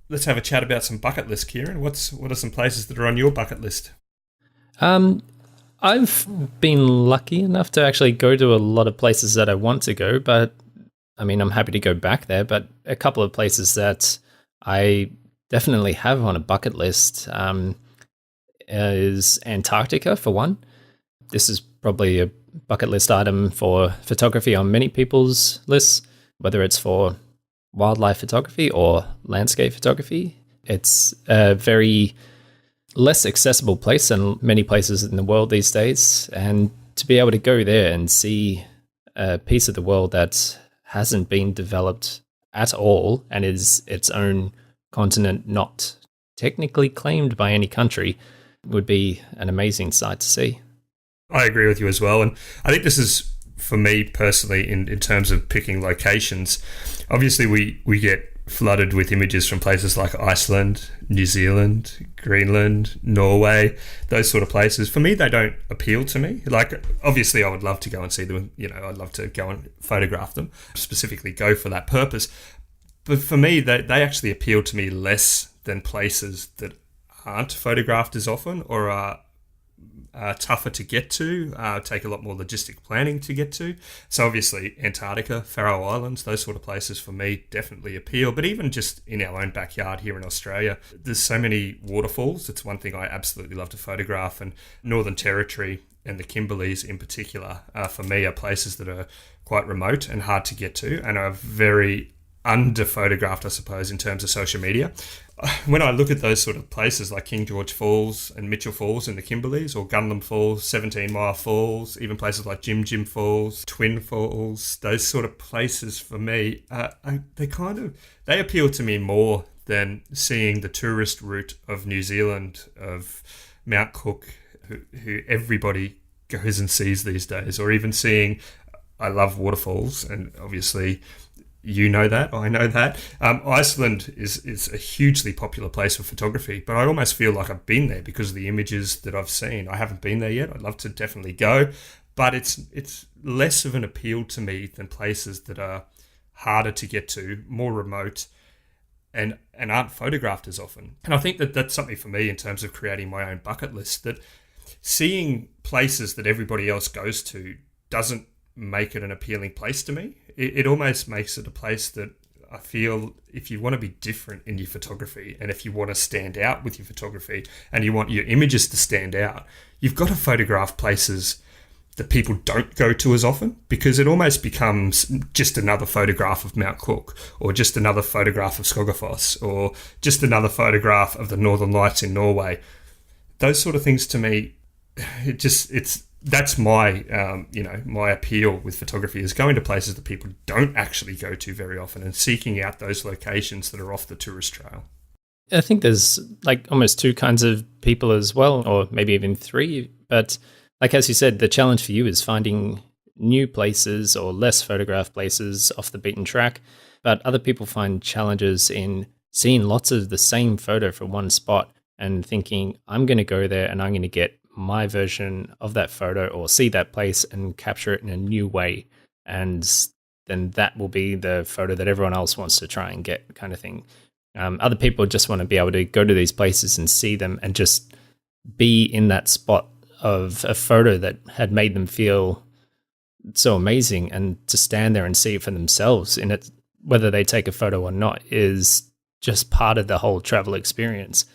Let's have a chat about some bucket lists, Kieran. What are some places that are on your bucket list? I've been lucky enough to actually go to a lot of places that I want to go, but I mean, I'm happy to go back there. But a couple of places that I definitely have on a bucket list is Antarctica, for one. This is probably a bucket list item for photography on many people's lists, whether it's for wildlife photography or landscape photography. It's a very less accessible place than many places in the world these days, and to be able to go there and see a piece of the world that hasn't been developed at all and is its own continent, not technically claimed by any country, would be an amazing sight to see. I agree with you as well, and I think this is for me personally, in terms of picking locations, obviously we get flooded with images from places like Iceland, New Zealand, Greenland, Norway, those sort of places. For me, they don't appeal to me. Like, obviously, I would love to go and see them. I'd love to go and photograph them, specifically go for that purpose. But for me, they actually appeal to me less than places that aren't photographed as often or are tougher to get to, take a lot more logistic planning to get to. So obviously Antarctica, Faroe Islands, those sort of places for me definitely appeal. But even just in our own backyard here in Australia, there's so many waterfalls. It's one thing I absolutely love to photograph, and Northern Territory and the Kimberleys in particular, for me, are places that are quite remote and hard to get to and are very under-photographed, I suppose, in terms of social media. When I look at those sort of places like King George Falls and Mitchell Falls in the Kimberleys, or Gunlam Falls, 17 Mile Falls, even places like Jim Jim Falls, Twin Falls, those sort of places for me, they appeal to me more than seeing the tourist route of New Zealand, of Mount Cook, who everybody goes and sees these days, or even seeing, I love waterfalls, and obviously you know that, I know that. Iceland is a hugely popular place for photography, but I almost feel like I've been there because of the images that I've seen. I haven't been there yet. I'd love to definitely go, but it's less of an appeal to me than places that are harder to get to, more remote, and aren't photographed as often. And I think that that's something for me in terms of creating my own bucket list, that seeing places that everybody else goes to doesn't make it an appealing place to me. It almost makes it a place that I feel, if you want to be different in your photography, and if you want to stand out with your photography, and you want your images to stand out, you've got to photograph places that people don't go to as often, because it almost becomes just another photograph of Mount Cook, or just another photograph of Skogafoss, or just another photograph of the Northern Lights in Norway. Those sort of things, to me, that's my my appeal with photography, is going to places that people don't actually go to very often and seeking out those locations that are off the tourist trail. I think there's like almost two kinds of people as well, or maybe even three. But like, as you said, the challenge for you is finding new places or less photographed places off the beaten track. But other people find challenges in seeing lots of the same photo from one spot and thinking, I'm going to go there and I'm going to get my version of that photo, or see that place and capture it in a new way. And then that will be the photo that everyone else wants to try and get, kind of thing. Other people just want to be able to go to these places and see them and just be in that spot of a photo that had made them feel so amazing, and to stand there and see it for themselves in it, whether they take a photo or not, is just part of the whole travel experience.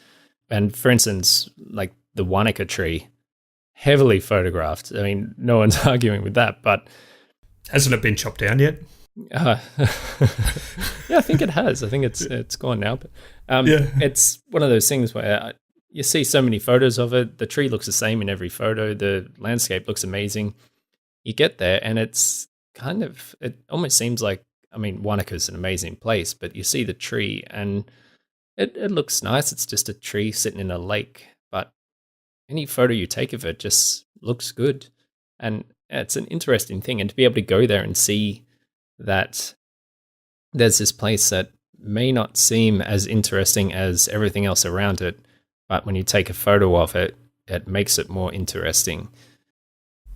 And for instance, like the Wanaka tree, heavily photographed. I mean, no one's arguing with that, but hasn't it been chopped down yet? Yeah, I think it has. I think it's gone now. But It's one of those things where you see so many photos of it. The tree looks the same in every photo. The landscape looks amazing. You get there, and it's kind of, it almost seems like, I mean, Wanaka's an amazing place, but you see the tree and it looks nice. It's just a tree sitting in a lake, but any photo you take of it just looks good. And it's an interesting thing. And to be able to go there and see that there's this place that may not seem as interesting as everything else around it, but when you take a photo of it, it makes it more interesting.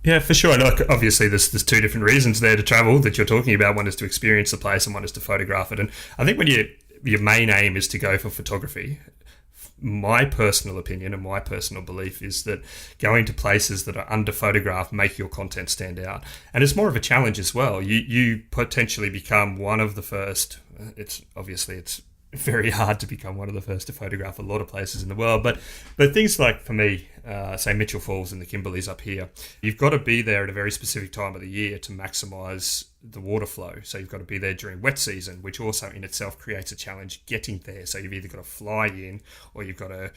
Yeah, for sure. Look, obviously, there's two different reasons there to travel that you're talking about. One is to experience the place, and one is to photograph it. And I think when your main aim is to go for photography, my personal opinion and my personal belief is that going to places that are under photographed make your content stand out. And it's more of a challenge as well. You potentially become one of the first. It's very hard to become one of the first to photograph a lot of places in the world. But things like, for me, say Mitchell Falls and the Kimberleys up here, you've got to be there at a very specific time of the year to maximise the water flow. So you've got to be there during wet season, which also in itself creates a challenge getting there. So you've either got to fly in, or you've got to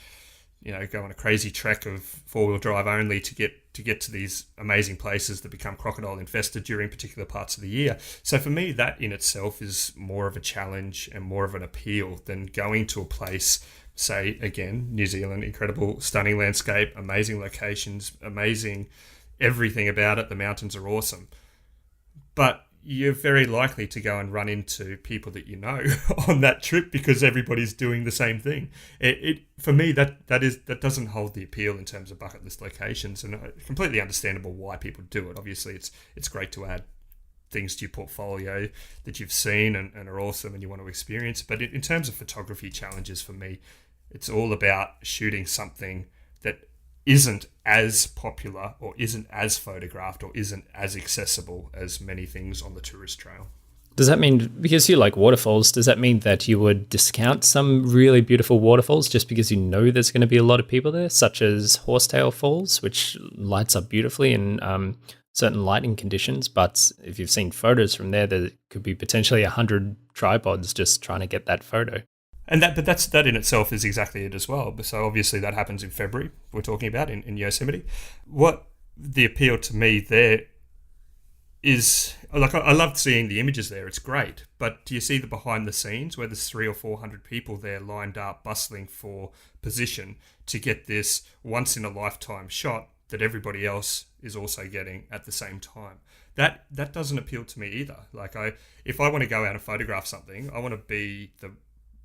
go on a crazy trek of four-wheel drive only to get to these amazing places that become crocodile infested during particular parts of the year. So for me, that in itself is more of a challenge and more of an appeal than going to a place, say, again, New Zealand, incredible, stunning landscape, amazing locations, amazing everything about it. The mountains are awesome. but you're very likely to go and run into people that you know on that trip because everybody's doing the same thing. It for me that doesn't hold the appeal in terms of bucket list locations, and completely understandable why people do it. Obviously, it's great to add things to your portfolio that you've seen and are awesome and you want to experience. But in terms of photography challenges, for me, it's all about shooting something that isn't as popular or isn't as photographed or isn't as accessible as many things on the tourist trail. Does that mean, because you like waterfalls, does that mean that you would discount some really beautiful waterfalls just because you know there's going to be a lot of people there, such as Horsetail Falls, which lights up beautifully in certain lighting conditions? But if you've seen photos from there, there could be potentially 100 tripods just trying to get that photo. And that in itself is exactly it as well. So obviously that happens in February, we're talking about in Yosemite. What the appeal to me there is, like, I loved seeing the images there, it's great. But do you see the behind the scenes where there's 300 or 400 people there lined up, bustling for position to get this once in a lifetime shot that everybody else is also getting at the same time? That doesn't appeal to me either. Like, if I want to go out and photograph something, I want to be the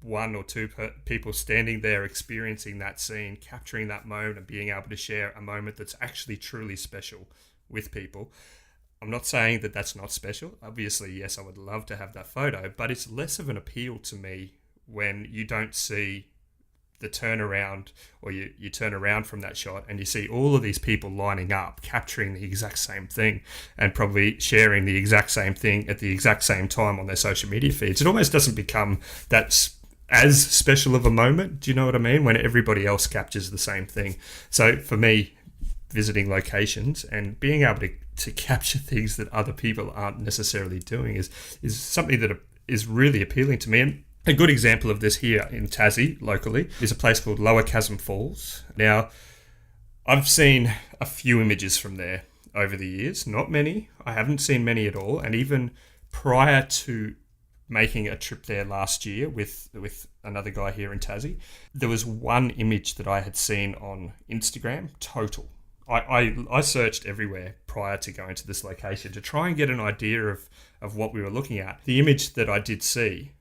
one or two people standing there experiencing that scene, capturing that moment and being able to share a moment that's actually truly special with people. I'm not saying that that's not special. Obviously, yes, I would love to have that photo, but it's less of an appeal to me when you don't see the turnaround, or you turn around from that shot and you see all of these people lining up, capturing the exact same thing and probably sharing the exact same thing at the exact same time on their social media feeds. It almost doesn't become that as special of a moment, do you know what I mean, when everybody else captures the same thing. So for me, visiting locations and being able to capture things that other people aren't necessarily doing is something that is really appealing to me. And a good example of this here in Tassie, locally, is a place called Lower Chasm Falls. Now, I've seen a few images from there over the years, not many. I haven't seen many at all. And even prior to making a trip there last year with another guy here in Tassie, there was one image that I had seen on Instagram, total. I searched everywhere prior to going to this location to try and get an idea of what we were looking at. The image that I did see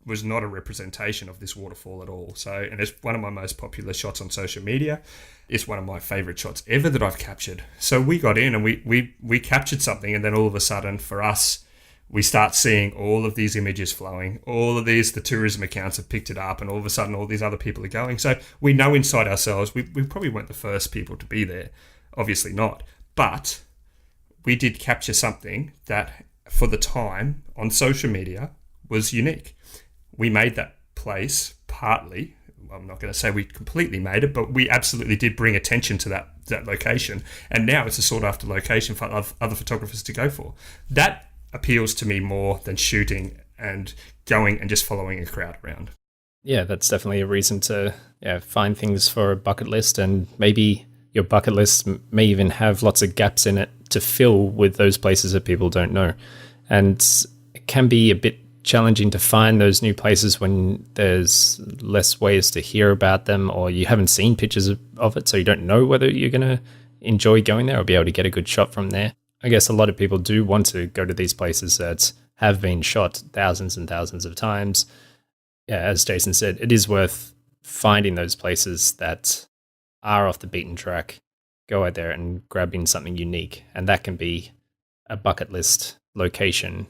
was not a representation of this waterfall at all. So, and it's one of my most popular shots on social media. It's one of my favorite shots ever that I've captured. So we got in and we captured something, and then all of a sudden for us, we start seeing all of these images flowing. All of these, the tourism accounts have picked it up, and all of a sudden all these other people are going. So we know inside ourselves, we probably weren't the first people to be there. Obviously not. But we did capture something that, for the time, on social media, was unique. We made that place partly. I'm not going to say we completely made it, but we absolutely did bring attention to that location. And now it's a sought after location for other photographers to go for. That appeals to me more than shooting and going and just following a crowd around. Yeah, that's definitely a reason to find things for a bucket list, and maybe your bucket list may even have lots of gaps in it to fill with those places that people don't know. And it can be a bit challenging to find those new places when there's less ways to hear about them, or you haven't seen pictures of it, so you don't know whether you're going to enjoy going there or be able to get a good shot from there. I guess a lot of people do want to go to these places that have been shot thousands and thousands of times. Yeah, as Jason said, it is worth finding those places that are off the beaten track, go out there and grabbing something unique. And that can be a bucket list location,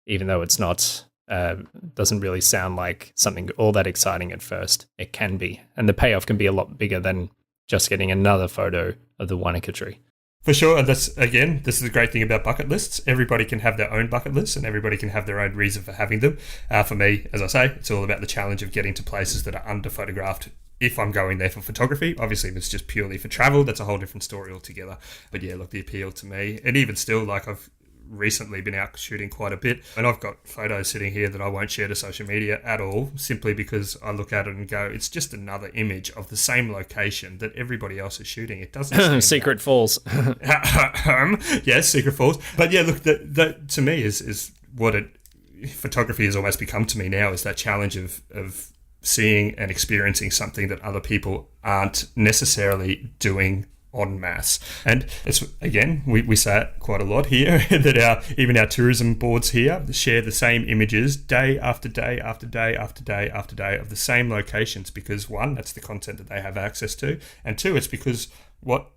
even though it's not, doesn't really sound like something all that exciting at first. It can be. And the payoff can be a lot bigger than just getting another photo of the Wanaka tree. For sure. And this is the great thing about bucket lists. Everybody can have their own bucket list, and everybody can have their own reason for having them. For me, as I say, it's all about the challenge of getting to places that are under-photographed if I'm going there for photography. Obviously, if it's just purely for travel, that's a whole different story altogether. But yeah, look, the appeal to me, and even still, like, I've recently been out shooting quite a bit, and I've got photos sitting here that I won't share to social media at all, simply because I look at it and go, it's just another image of the same location that everybody else is shooting. It doesn't Secret Falls. Yes, Secret Falls. But yeah, look, that to me is what photography has almost become to me now, is that challenge of seeing and experiencing something that other people aren't necessarily doing en masse. And it's, again, we say it quite a lot here, that even our tourism boards here share the same images day after day after day after day after day of the same locations, because one, that's the content that they have access to, and two, it's because what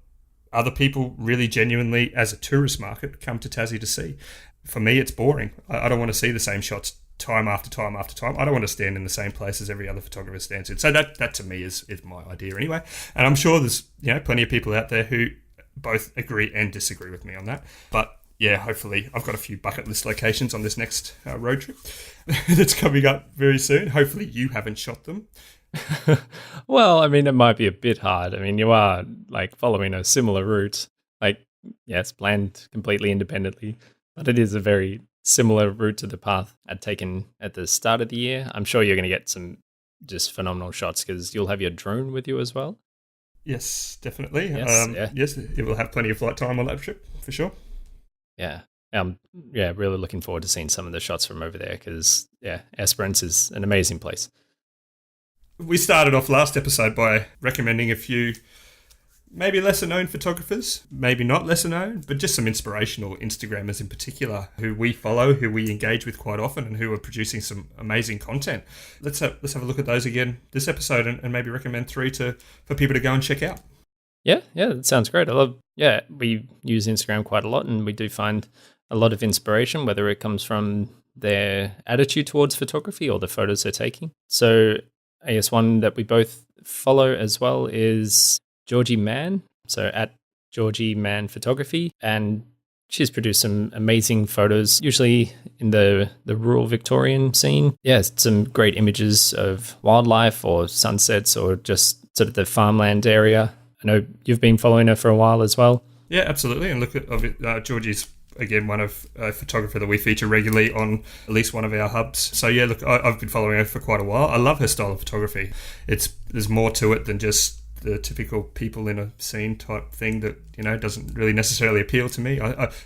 other people really genuinely, as a tourist market, come to Tassie to see. For me, it's boring. I don't want to see the same shots time after time after time. I don't want to stand in the same place as every other photographer stands in. So that to me is my idea anyway. And I'm sure there's plenty of people out there who both agree and disagree with me on that. But yeah, hopefully I've got a few bucket list locations on this next road trip that's coming up very soon. Hopefully you haven't shot them. Well, I mean, it might be a bit hard. I mean, you are like following a similar route. Like, yes, planned completely independently, but it is a very similar route to the path I'd taken at the start of the year. I'm sure you're going to get some just phenomenal shots because you'll have your drone with you as well. Yes, definitely. Yes, Yes, it will have plenty of flight time on that trip for sure. Yeah. Really looking forward to seeing some of the shots from over there because, Esperance is an amazing place. We started off last episode by recommending a few maybe lesser known photographers, maybe not lesser known, but just some inspirational Instagrammers in particular who we follow, who we engage with quite often, and who are producing some amazing content. Let's have a look at those again this episode and maybe recommend 3 for people to go and check out. Yeah, that sounds great. We use Instagram quite a lot, and we do find a lot of inspiration, whether it comes from their attitude towards photography or the photos they're taking. So I guess one that we both follow as well is Georgie Mann, so at Georgie Mann Photography, and she's produced some amazing photos, usually in the rural Victorian scene. Yeah, some great images of wildlife or sunsets or just sort of the farmland area. I know you've been following her for a while as well. Yeah, absolutely. And look at Georgie's, again, one of a photographer that we feature regularly on at least one of our hubs. So yeah, look, I've been following her for quite a while. I love her style of photography. There's more to it than just the typical people in a scene type thing that doesn't really necessarily appeal to me.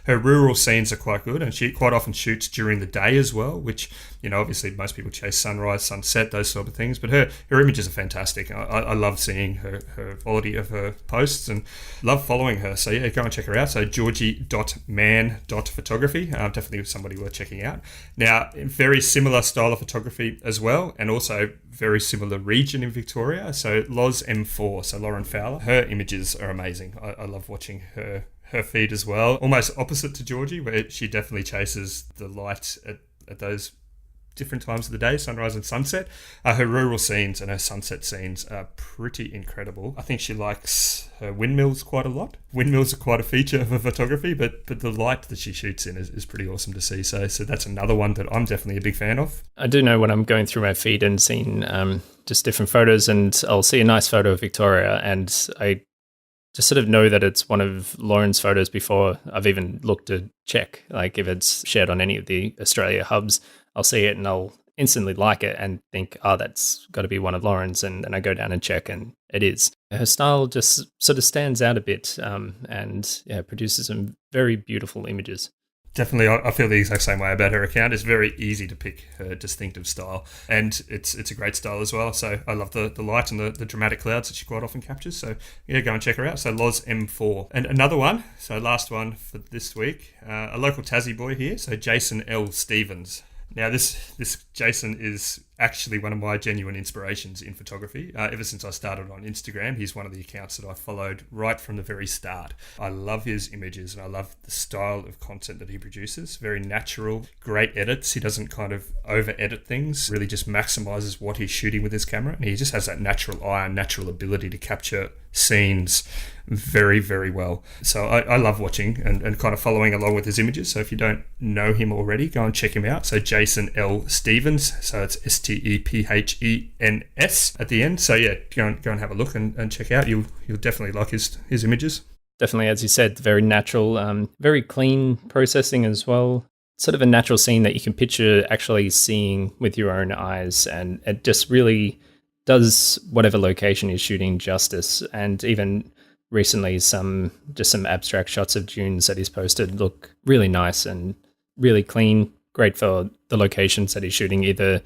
Her rural scenes are quite good, and she quite often shoots during the day as well, which obviously most people chase sunrise, sunset, those sort of things, but her images are fantastic. I love seeing her quality of her posts and love following her. So yeah, go and check her out. So georgie.man.photography, definitely somebody worth checking out. Now, very similar style of photography as well, and also very similar region in Victoria. So Loz M4, so Lauren Fowler, her images are amazing. I love watching her feed as well. Almost opposite to Georgie, where she definitely chases the light at those different times of the day, sunrise and sunset. Her rural scenes and her sunset scenes are pretty incredible. I think she likes her windmills quite a lot. Windmills are quite a feature of her photography, but the light that she shoots in is pretty awesome to see. So that's another one that I'm definitely a big fan of. I do know when I'm going through my feed and seeing just different photos, and I'll see a nice photo of Victoria, and I just sort of know that it's one of Lauren's photos before I've even looked to check, like if it's shared on any of the Australia hubs. I'll see it and I'll instantly like it and think, that's got to be one of Lauren's. And then I go down and check, and it is. Her style just sort of stands out a bit and produces some very beautiful images. Definitely, I feel the exact same way about her account. It's very easy to pick her distinctive style, and it's a great style as well. So I love the light and the dramatic clouds that she quite often captures. So yeah, go and check her out. So Loz M4. And another one, so last one for this week, a local Tassie boy here, so Jason L. Stevens. Now, this Jason is actually one of my genuine inspirations in photography. Ever since I started on Instagram, he's one of the accounts that I followed right from the very start. I love his images and I love the style of content that he produces. Very natural, great edits. He doesn't kind of over-edit things, really just maximizes what he's shooting with his camera. And he just has that natural eye and natural ability to capture scenes very, very well. So I love watching and kind of following along with his images. So if you don't know him already, go and check him out. So Jason L. Stevens. So it's Stephen's at the end. So yeah, go and have a look and check out. You'll definitely like his images. Definitely, as you said, very natural, very clean processing as well. Sort of a natural scene that you can picture actually seeing with your own eyes, and it just really does whatever location you're shooting justice. And even recently, some abstract shots of dunes that he's posted look really nice and really clean, great for the locations that he's shooting, either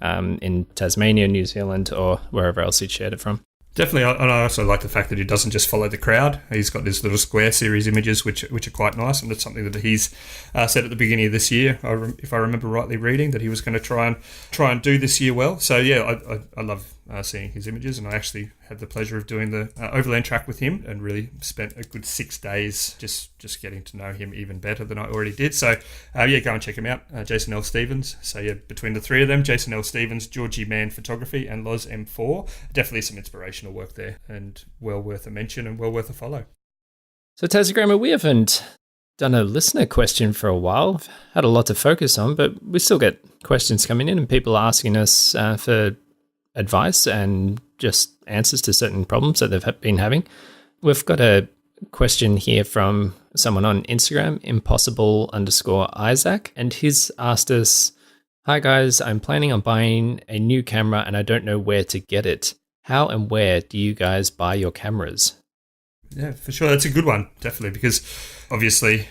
in Tasmania, New Zealand, or wherever else he shared it from. Definitely, and I also like the fact that he doesn't just follow the crowd. He's got these little square series images, which are quite nice, and it's something that he's said at the beginning of this year, if I remember rightly reading, that he was going to try and do this year well. So yeah, I love seeing his images, and I actually had the pleasure of doing the overland track with him, and really spent a good 6 days just getting to know him even better than I already did. So yeah, go and check him out, Jason L. Stevens. So yeah, between the three of them, Jason L. Stevens, Georgie Mann Photography, and Loz M4, definitely some inspirational work there, and well worth a mention and well worth a follow. So Tazagrammer, we haven't done a listener question for a while. I've had a lot to focus on, but we still get questions coming in and people asking us for advice and just answers to certain problems that they've been having. We've got a question here from someone on Instagram, impossible_Isaac, and he's asked us, "Hi guys, I'm planning on buying a new camera and I don't know where to get it. How and where do you guys buy your cameras?" Yeah, for sure. That's a good one, definitely, because obviously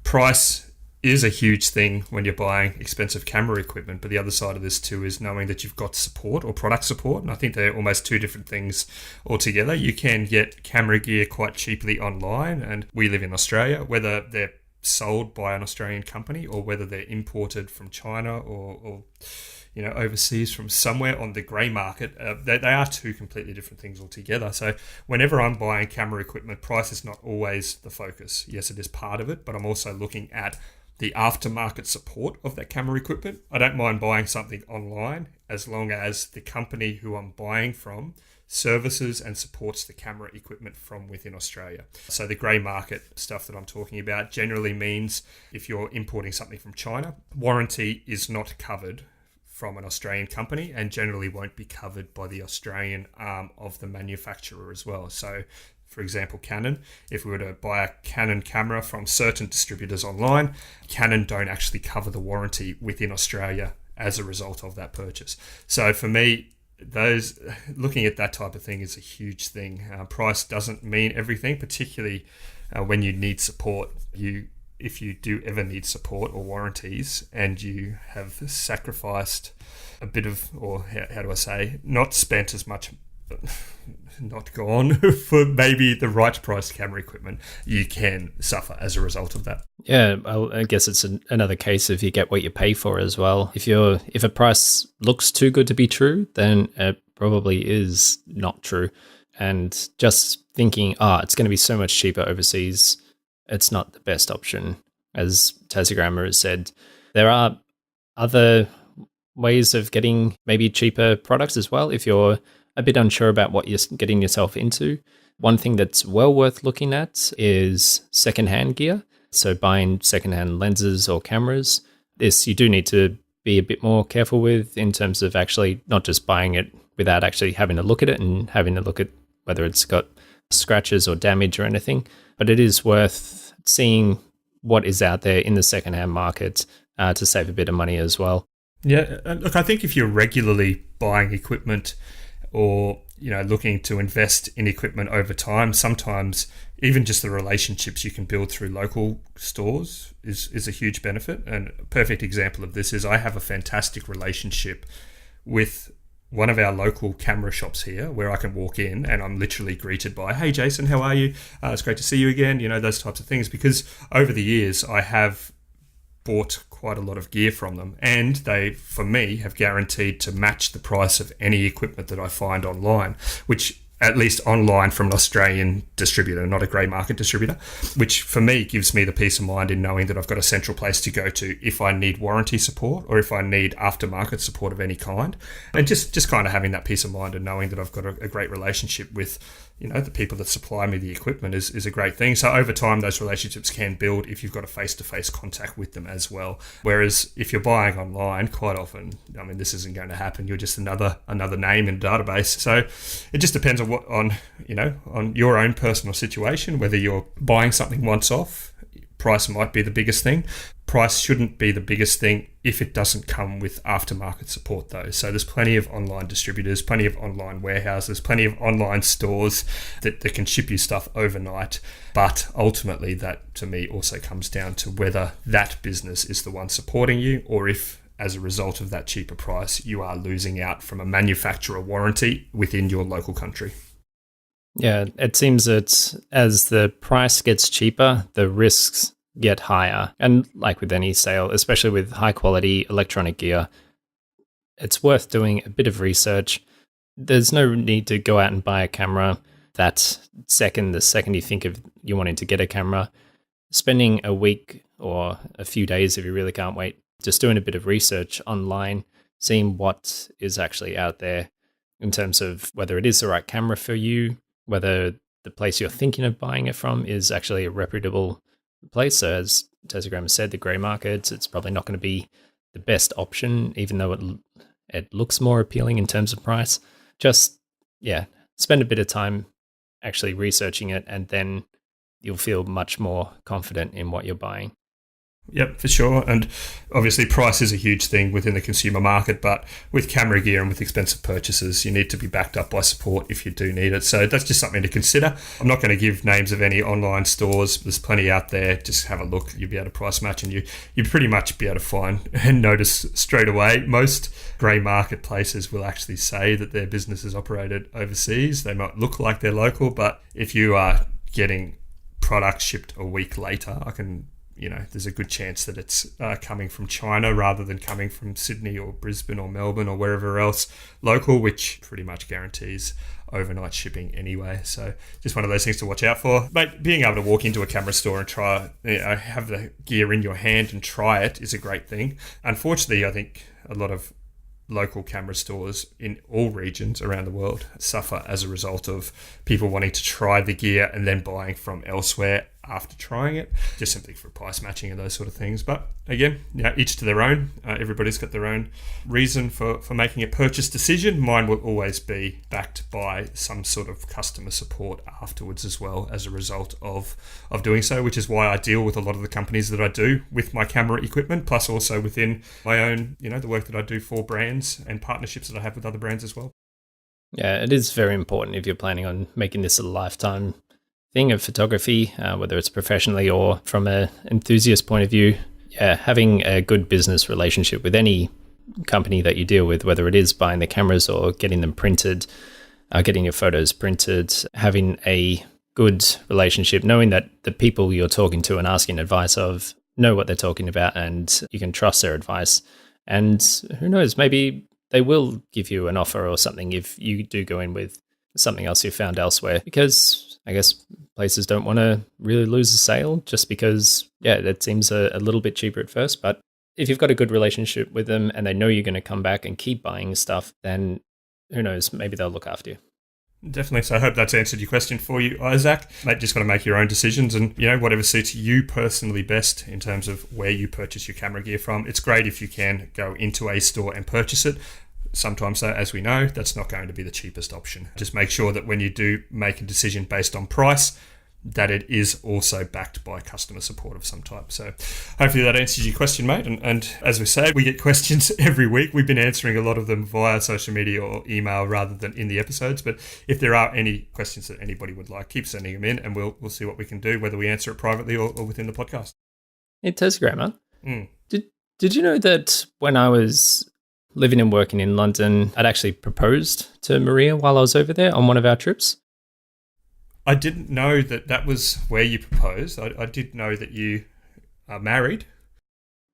price is a huge thing when you're buying expensive camera equipment, but the other side of this too is knowing that you've got support or product support, and I think they're almost two different things altogether. You can get camera gear quite cheaply online, and we live in Australia, whether they're sold by an Australian company or whether they're imported from China or overseas from somewhere on the grey market, they are two completely different things altogether. So whenever I'm buying camera equipment, price is not always the focus. Yes, it is part of it, but I'm also looking at the aftermarket support of that camera equipment. I don't mind buying something online as long as the company who I'm buying from services and supports the camera equipment from within Australia. So the grey market stuff that I'm talking about generally means if you're importing something from China, warranty is not covered from an Australian company and generally won't be covered by the Australian arm of the manufacturer as well. So for example, Canon, if we were to buy a Canon camera from certain distributors online, Canon don't actually cover the warranty within Australia as a result of that purchase. So for me, looking at that type of thing is a huge thing. Price doesn't mean everything, particularly when you need support. If you do ever need support or warranties and you have sacrificed a bit of, or how do I say, not spent as much, not gone for maybe the right price camera equipment, you can suffer as a result of that. Yeah, I guess it's another case of you get what you pay for as well. If a price looks too good to be true, then it probably is not true. And just thinking, it's going to be so much cheaper overseas, it's not the best option. As Tazagrammer has said, there are other ways of getting maybe cheaper products as well if you're a bit unsure about what you're getting yourself into. One thing that's well worth looking at is secondhand gear. So buying secondhand lenses or cameras. This you do need to be a bit more careful with in terms of actually not just buying it without actually having a look at it and having a look at whether it's got scratches or damage or anything. But it is worth seeing what is out there in the secondhand market to save a bit of money as well. Yeah, look, I think if you're regularly buying equipment or looking to invest in equipment over time, sometimes even just the relationships you can build through local stores is a huge benefit. And a perfect example of this is I have a fantastic relationship with one of our local camera shops here where I can walk in and I'm literally greeted by, "Hey Jason, how are you? It's great to see you again." Those types of things, because over the years I have bought quite a lot of gear from them, and they, for me, have guaranteed to match the price of any equipment that I find online, which at least online from an Australian distributor, not a grey market distributor, which for me gives me the peace of mind in knowing that I've got a central place to go to if I need warranty support or if I need aftermarket support of any kind. And just kind of having that peace of mind and knowing that I've got a great relationship with the people that supply me the equipment is a great thing. So over time, those relationships can build if you've got a face-to-face contact with them as well. Whereas if you're buying online, quite often, this isn't going to happen. You're just another name in a database. So it just depends on your own personal situation, whether you're buying something once off. Price might be the biggest thing. Price shouldn't be the biggest thing if it doesn't come with aftermarket support though. So there's plenty of online distributors, plenty of online warehouses, plenty of online stores that can ship you stuff overnight. But ultimately that to me also comes down to whether that business is the one supporting you or if as a result of that cheaper price, you are losing out from a manufacturer warranty within your local country. Yeah, it seems that as the price gets cheaper, the risks get higher. And like with any sale, especially with high quality electronic gear, it's worth doing a bit of research. There's no need to go out and buy a camera the second you think of you wanting to get a camera. Spending a week or a few days, if you really can't wait, just doing a bit of research online, seeing what is actually out there in terms of whether it is the right camera for you, whether the place you're thinking of buying it from is actually a reputable place. So as Tesagram said, the grey market, it's probably not going to be the best option, even though it looks more appealing in terms of price. Just, yeah, spend a bit of time actually researching it, and then you'll feel much more confident in what you're buying. Yep, for sure. And obviously price is a huge thing within the consumer market, but with camera gear and with expensive purchases, you need to be backed up by support if you do need it. So that's just something to consider. I'm not going to give names of any online stores. There's plenty out there. Just have a look. You'll be able to price match, and you pretty much be able to find and notice straight away. Most grey market places will actually say that their business is operated overseas. They might look like they're local, but if you are getting products shipped a week later, there's a good chance that it's coming from China rather than coming from Sydney or Brisbane or Melbourne or wherever else local, which pretty much guarantees overnight shipping anyway. So just one of those things to watch out for. But being able to walk into a camera store and have the gear in your hand and try it is a great thing. Unfortunately, I think a lot of local camera stores in all regions around the world suffer as a result of people wanting to try the gear and then buying from elsewhere after trying it, just simply for price matching and those sort of things. But again, each to their own. Everybody's got their own reason for making a purchase decision. Mine will always be backed by some sort of customer support afterwards as well as a result of doing so, which is why I deal with a lot of the companies that I do with my camera equipment, plus also within my own, the work that I do for brands and partnerships that I have with other brands as well. Yeah, it is very important if you're planning on making this a lifetime thing of photography, whether it's professionally or from an enthusiast point of view. Yeah, having a good business relationship with any company that you deal with, whether it is buying the cameras or getting them printed, getting your photos printed, having a good relationship, knowing that the people you're talking to and asking advice of know what they're talking about and you can trust their advice. And who knows, maybe they will give you an offer or something if you do go in with something else you found elsewhere, because I guess places don't want to really lose a sale just because, that seems a little bit cheaper at first. But if you've got a good relationship with them and they know you're going to come back and keep buying stuff, then who knows, maybe they'll look after you. Definitely. So I hope that's answered your question for you, Isaac. Mate, just got to make your own decisions and, whatever suits you personally best in terms of where you purchase your camera gear from. It's great if you can go into a store and purchase it. Sometimes, though, as we know, that's not going to be the cheapest option. Just make sure that when you do make a decision based on price, that it is also backed by customer support of some type. So hopefully that answers your question, mate. And as we say, we get questions every week. We've been answering a lot of them via social media or email rather than in the episodes. But if there are any questions that anybody would like, keep sending them in and we'll see what we can do, whether we answer it privately or within the podcast. Hey, Tesagram, did you know that when I was living and working in London, I'd actually proposed to Maria while I was over there on one of our trips? I didn't know that was where you proposed. I did know that you are married.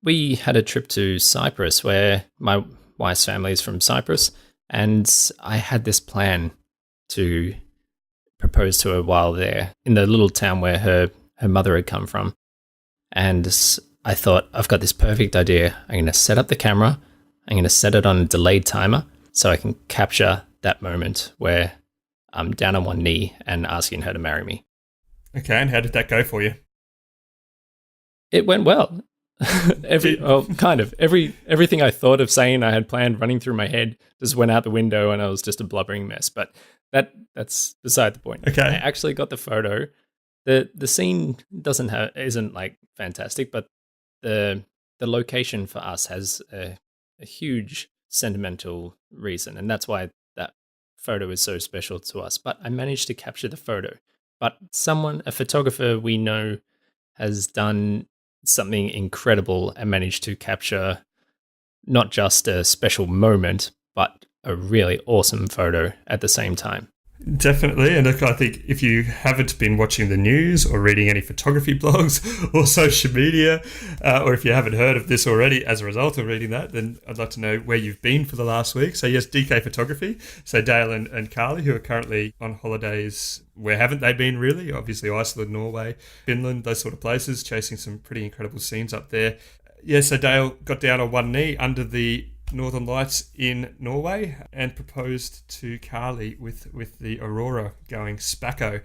We had a trip to Cyprus where my wife's family is from Cyprus, and I had this plan to propose to her while there in the little town where her mother had come from. And I thought, I've got this perfect idea. I'm going to set up the camera. I'm going to set it on a delayed timer so I can capture that moment where I'm down on one knee and asking her to marry me. Okay, and how did that go for you? It went well. Everything I thought of saying I had planned running through my head just went out the window and I was just a blubbering mess. But that's beside the point. Okay. I actually got the photo. The scene isn't like fantastic, but the location for us has a huge sentimental reason, and that's why that photo is so special to us. But I managed to capture the photo. But a photographer we know, has done something incredible and managed to capture not just a special moment, but a really awesome photo at the same time. Definitely. And look, I think if you haven't been watching the news or reading any photography blogs or social media, or if you haven't heard of this already as a result of reading that, then I'd like to know where you've been for the last week. So yes, DK Photography. So Dale and Carly, who are currently on holidays, where haven't they been really? Obviously Iceland, Norway, Finland, those sort of places, chasing some pretty incredible scenes up there. Yeah, so Dale got down on one knee under the Northern Lights in Norway and proposed to Carly with the Aurora going spacco,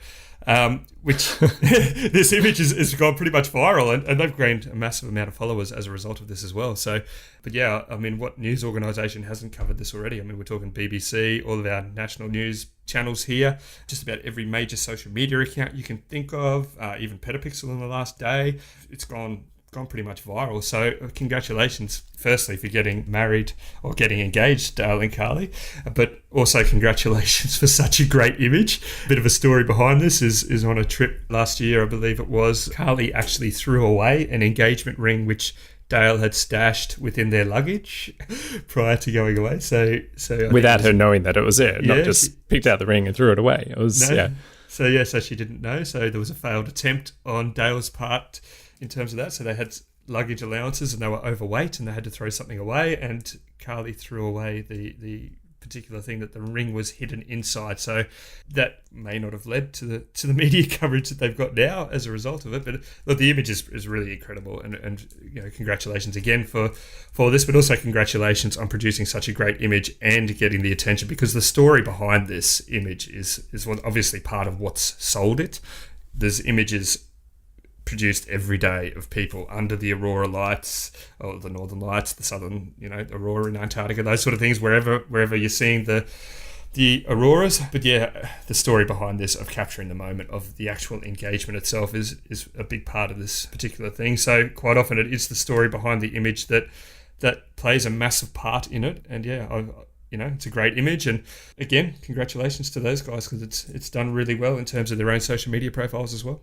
which this image has gone pretty much viral, and they've gained a massive amount of followers as a result of this as well. So, but yeah, I mean, what news organisation hasn't covered this already? I mean, we're talking BBC, all of our national news channels here, just about every major social media account you can think of, even Petapixel in the last day. It's gone pretty much viral. So congratulations, firstly, for getting married or getting engaged, Dale and Carly, but also congratulations for such a great image. A bit of a story behind this is on a trip last year, I believe it was, Carly actually threw away an engagement ring which Dale had stashed within their luggage prior to going away. So without her knowing that it was there, not just picked out the ring and threw it away. It was, no. So she didn't know. So there was a failed attempt on Dale's part in terms of that. So they had luggage allowances and they were overweight and they had to throw something away, and Carly threw away the particular thing that the ring was hidden inside. So that may not have led to the media coverage that they've got now as a result of it. But look, the image is really incredible, and you know, congratulations again for this, but also congratulations on producing such a great image and getting the attention, because the story behind this image is obviously part of what's sold it. There's images produced every day of people under the Aurora lights, or the Northern Lights, the southern, Aurora in Antarctica, those sort of things, wherever you're seeing the auroras. But yeah, the story behind this of capturing the moment of the actual engagement itself is a big part of this particular thing. So quite often it is the story behind the image that plays a massive part in it. And yeah, it's a great image. And again, congratulations to those guys, because it's done really well in terms of their own social media profiles as well.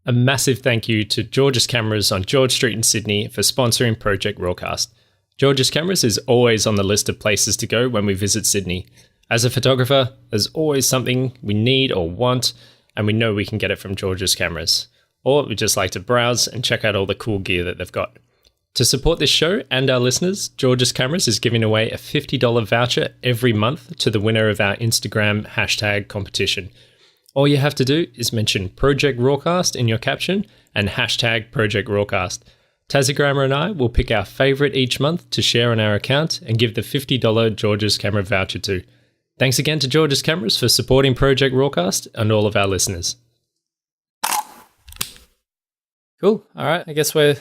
A massive thank you to George's Cameras on George Street in Sydney for sponsoring Project RAWcast. George's Cameras is always on the list of places to go when we visit Sydney. As a photographer, there's always something we need or want, and we know we can get it from George's Cameras. Or we just like to browse and check out all the cool gear that they've got. To support this show and our listeners, George's Cameras is giving away a $50 voucher every month to the winner of our Instagram hashtag competition. All you have to do is mention Project RAWcast in your caption and hashtag Project RAWcast. Tazigrammer and I will pick our favourite each month to share on our account and give the $50 George's Camera voucher to. Thanks again to George's Cameras for supporting Project RAWcast and all of our listeners. Cool. All right. I guess we're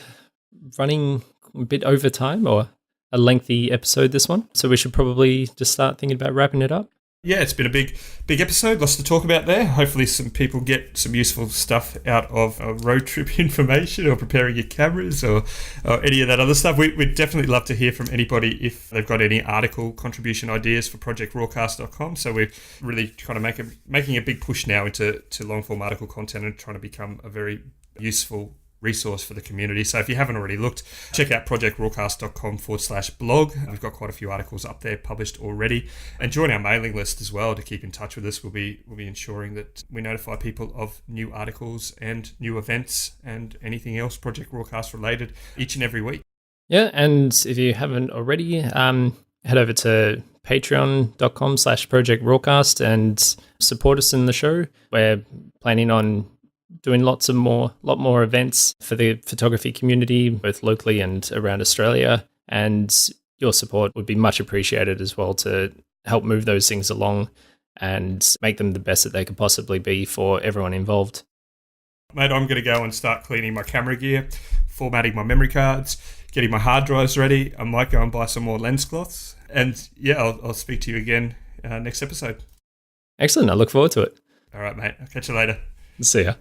running a bit over time, or a lengthy episode this one. So we should probably just start thinking about wrapping it up. Yeah, it's been a big episode. Lots to talk about there. Hopefully some people get some useful stuff out of road trip information, or preparing your cameras, or any of that other stuff. We'd definitely love to hear from anybody if they've got any article contribution ideas for projectrawcast.com. So we're really trying to making a big push now into long-form article content and trying to become a very useful resource for the community. So if you haven't already looked, check out projectrawcast.com/blog. We've got quite a few articles up there published already, and join our mailing list as well to keep in touch with us. We'll be ensuring that we notify people of new articles and new events and anything else Project RAWcast related each and every week. Yeah, and if you haven't already, head over to patreon.com/Project RAWcast and support us in the show. We're planning on doing lot more events for the photography community, both locally and around Australia. And your support would be much appreciated as well, to help move those things along and make them the best that they could possibly be for everyone involved. Mate, I'm going to go and start cleaning my camera gear, formatting my memory cards, getting my hard drives ready. I might go and buy some more lens cloths. And yeah, I'll speak to you again next episode. Excellent. I look forward to it. All right, mate. I'll catch you later. See ya.